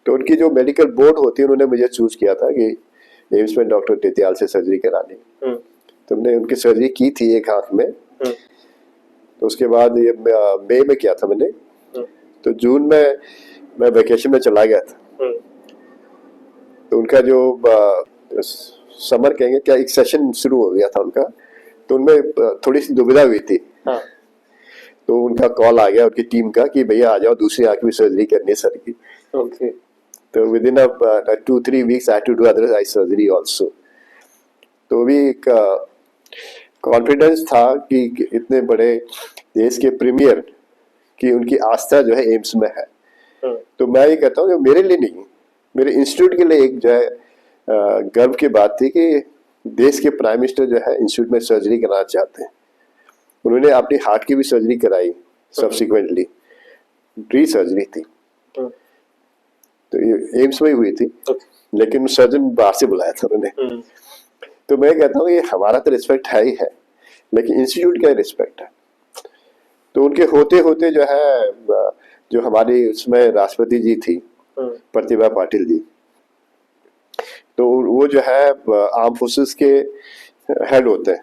तो उनकी जो मेडिकल बोर्ड होती है, उन्होंने मुझे चूज किया था कि एम्स में डॉक्टर टेतियाल से सर्जरी करानी। तो हमने उनकी सर्जरी की थी एक आंख में। तो उसके बाद ये मई में किया था मैंने, तो जून में मैं वेकेशन में चला गया था। तो उनका जो समर कहेंगे क्या, एक सेशन शुरू हो गया था उनका, तो उनमें थोड़ी सी दुविधा हुई थी। तो उनका कॉल आ गया उनकी टीम का कि भैया आ जाओ, दूसरी आंख में सर्जरी करनी है सर की। तो within 2-3 weeks I had to do other eye surgery also. तो भी एक कॉन्फिडेंस था कि इतने बड़े देश के प्रीमियर की उनकी आस्था जो है एम्स में है। तो मैं ये कहता हूँ, मेरे लिए नहीं, मेरे इंस्टीट्यूट के लिए एक जो है गर्व की बात थी कि देश के प्राइम मिनिस्टर जो है इंस्टीट्यूट में सर्जरी कराना चाहते हैं। उन्होंने अपनी हार्ट की भी सर्जरी कराई सब्सिक्वेंटली, री सर्जरी थी, तो ये एम्स में ही हुई थी, लेकिन सर्जन बाहर से बुलाया था उन्होंने। तो मैं कहता हूँ ये हमारा तो रिस्पेक्ट है ही है, लेकिन इंस्टीट्यूट का रिस्पेक्ट है। तो उनके होते होते जो है, जो हमारी उसमें राष्ट्रपति जी थी प्रतिभा पाटिल जी, तो वो जो है आर्म फोर्सेस के हेड होते हैं,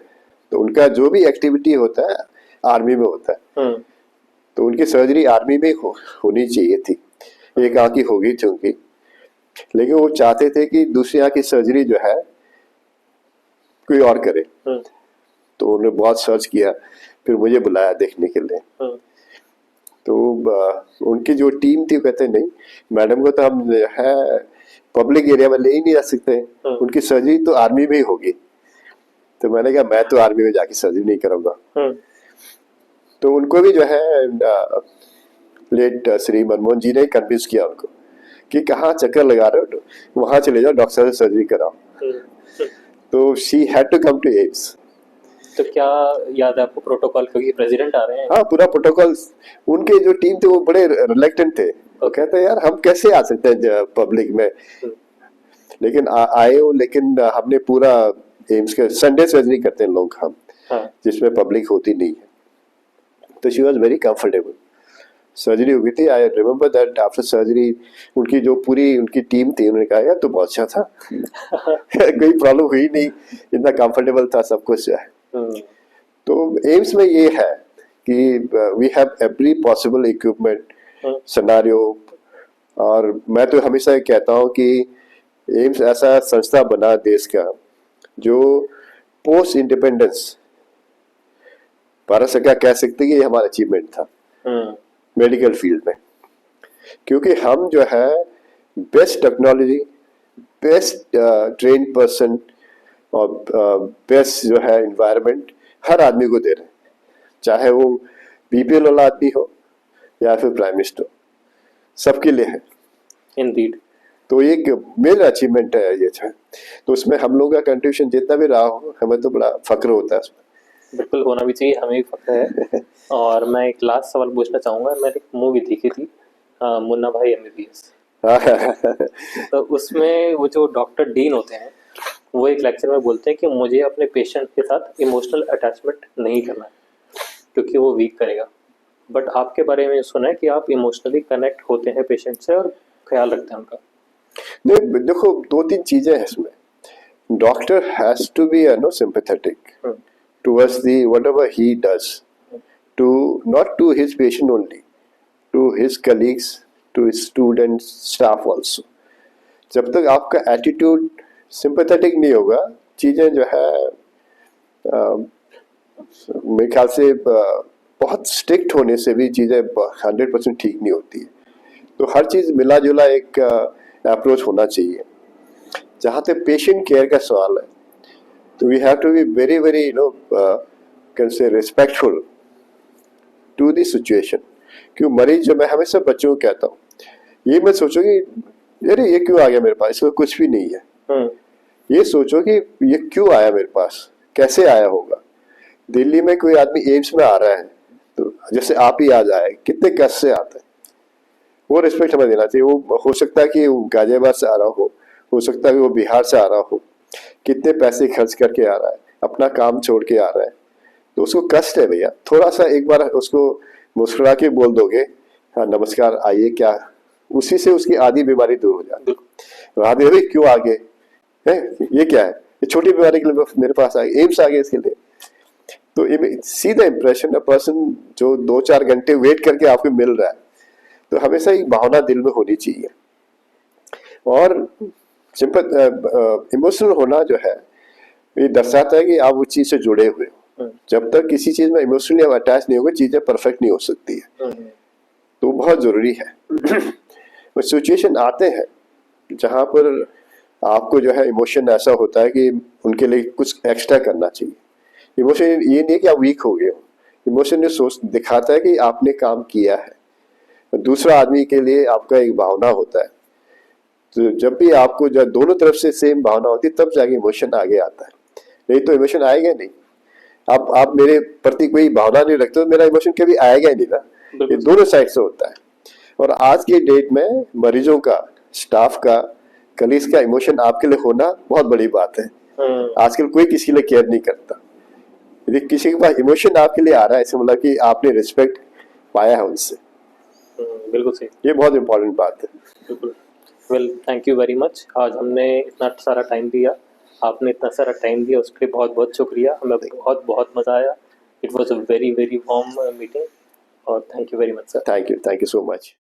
तो उनका जो भी एक्टिविटी होता है आर्मी में होता है। तो उनकी सर्जरी आर्मी में होनी चाहिए थी, एक आंख की हो गई थी उनकी, लेकिन वो चाहते थे कि दूसरी आंख की सर्जरी जो है कोई और करे। तो उन्होंने बहुत सर्च किया, फिर मुझे बुलाया देखने के लिए। तो उनकी जो टीम थी, कहते नहीं मैडम को तो हम है पब्लिक एरिया में ले ही नहीं जा सकते, उनकी सर्जरी तो आर्मी में ही होगी। तो मैंने कहा मैं तो आर्मी में जाके सर्जरी नहीं करूंगा। तो उनको भी जो है लेट श्री मनमोहन जी ने कन्विंस किया उनको कि कहाँ चक्कर लगा रहे हो, वहां चले जाओ, डॉक्टर से सर्जरी कराओ। तो she had to come to AIIMS. तो क्या याद है आपको प्रोटोकॉल, क्योंकि प्रेसिडेंट आ रहे हैं? हाँ, पूरा प्रोटोकॉल। उनके जो टीम थे वो बड़े रिलेक्टेंट थे, वो कहते यार हम कैसे आ सकते हैं पब्लिक में, लेकिन आए हो। लेकिन हमने पूरा एम्स के संडे सर्जरी करते हैं लोग हम, जिसमें पब्लिक होती नहीं है। तो she was very comfortable. Surgery हो गई थी। I remember that after surgery उनकी जो पूरी उनकी टीम थी, उन्होंने कहा यार तो बहुत अच्छा था कोई प्रॉब्लम हुई नहीं, इतना कंफर्टेबल था सब कुछ जो है। तो एम्स में ये है कि we have every possible equipment scenario, और मैं तो हमेशा ये कहता हूँ कि एम्स ऐसा संस्था बना देश का जो पोस्ट इंडिपेंडेंस भारत सरकार कह सकती है कि ये हमारा अचीवमेंट था मेडिकल फील्ड में, क्योंकि हम जो है best technology, best train person और बेस्ट जो है इन्वायरमेंट हर आदमी को दे रहे हैं, चाहे वो बीपीएल वाला आदमी हो या फिर प्राइम मिनिस्टर, सबके लिए है। इंडीड। तो एक मेजर अचीवमेंट है ये है, तो उसमें हम लोग का कंट्रीब्यूशन जितना भी रहा हो हमें तो बड़ा फक्र होता है उसमें। बिल्कुल होना भी चाहिए, हमें भी फक्र है। और मैं एक लास्ट सवाल पूछना चाहूँगा। मैंने एक मूवी देखी थी मुन्ना भाई एमबीबीएस, तो उसमें वो जो डॉक्टर डीन होते हैं वो एक लेक्चर में बोलते हैं कि मुझे अपने पेशेंट के साथ इमोशनल अटैचमेंट नहीं करना है क्योंकि वो वीक करेगा। बट आपके बारे में सुना है कि आप इमोशनली कनेक्ट होते हैं पेशेंट से और ख्याल रखते हैं उनका। नहीं, देखो दो तीन चीजें हैं इसमें। Doctor has to be sympathetic towards the whatever he does, to not to his patient only, to his colleagues, to his students, staff also. जब तक आपका एटीट्यूड सिंपैथेटिक नहीं होगा, चीजें जो है मेरे ख्याल से बहुत स्ट्रिक्ट होने से भी चीजें 100% ठीक नहीं होती है। तो हर चीज मिला जुला एक अप्रोच होना चाहिए। जहाँ तक पेशेंट केयर का सवाल है, तो we have to be very very can से रिस्पेक्टफुल टू द सिचुएशन। क्यों मरीज जो, मैं हमेशा बच्चों को कहता हूँ, ये मत सोचो कि अरे ये क्यों आ गया मेरे पास, इसमें कुछ भी नहीं है। ये सोचो कि ये क्यों आया मेरे पास, कैसे आया होगा। दिल्ली में कोई आदमी एम्स में आ रहा है तो जैसे आप ही आ जाए, कितने कष्ट से आता है, वो रिस्पेक्ट हमें देना चाहिए। वो हो सकता है कि वो गाजियाबाद से आ रहा हो सकता है कि वो बिहार से आ रहा हो, कितने पैसे खर्च करके आ रहा है, अपना काम छोड़ के आ रहा है, तो उसको कष्ट है भैया। थोड़ा सा एक बार उसको मुस्कुरा के बोल दोगे हाँ नमस्कार आइए, क्या उसी से उसकी आधी बीमारी दूर हो जाती है। आधे भाई क्यों आ गए हैं, ये क्या है, ये छोटी बीमारी के लिए मेरे पास आ गए, एम्स आ गए इसके लिए। तो सीधा इंप्रेशन, अ पर्सन जो 2-4 घंटे वेट करके आपको मिल रहा है, तो हमेशा एक भावना दिल में होनी चाहिए। और इमोशनल होना जो है ये दर्शाता है कि आप उस चीज से जुड़े हुए हो। जब तक किसी चीज में इमोशनली अटैच नहीं होगा, चीजें परफेक्ट नहीं हो सकती है। तो बहुत जरूरी है। सिचुएशन आते हैं जहां पर आपको जो है इमोशन ऐसा होता है कि उनके लिए कुछ एक्स्ट्रा करना चाहिए। इमोशन ये नहीं कि आप वीक हो गए हो, इमोशन ये सोच दिखाता है कि आपने काम किया है। दूसरा आदमी के लिए आपका एक भावना होता है, तो जब भी आपको जब दोनों तरफ से सेम भावना होती है तब जाके इमोशन आगे आता है, नहीं तो इमोशन आएगा नहीं। आप मेरे प्रति कोई भावना नहीं रखते तो मेरा इमोशन कभी आएगा ही नहीं ना। ये दोनों साइड से होता है। और आज की डेट में मरीजों का, स्टाफ का, कलीग्स का इमोशन आपके लिए होना बहुत बड़ी बात है। आजकल कोई किसी के लिए केयर नहीं करता। यदि किसी के पास इमोशन आपके लिए आ रहा है, ऐसे मतलब कि आपने रिस्पेक्ट पाया है उनसे। बिल्कुल सही, ये बहुत इंपॉर्टेंट बात है। बिल्कुल। Well thank you very much. आज हमने इतना सारा टाइम दिया, आपने इतना सारा टाइम दिया, उसके लिए बहुत बहुत शुक्रिया। हमें बहुत बहुत मज़ा आया। It was a very very warm meeting और thank you very much sir. Thank you so much.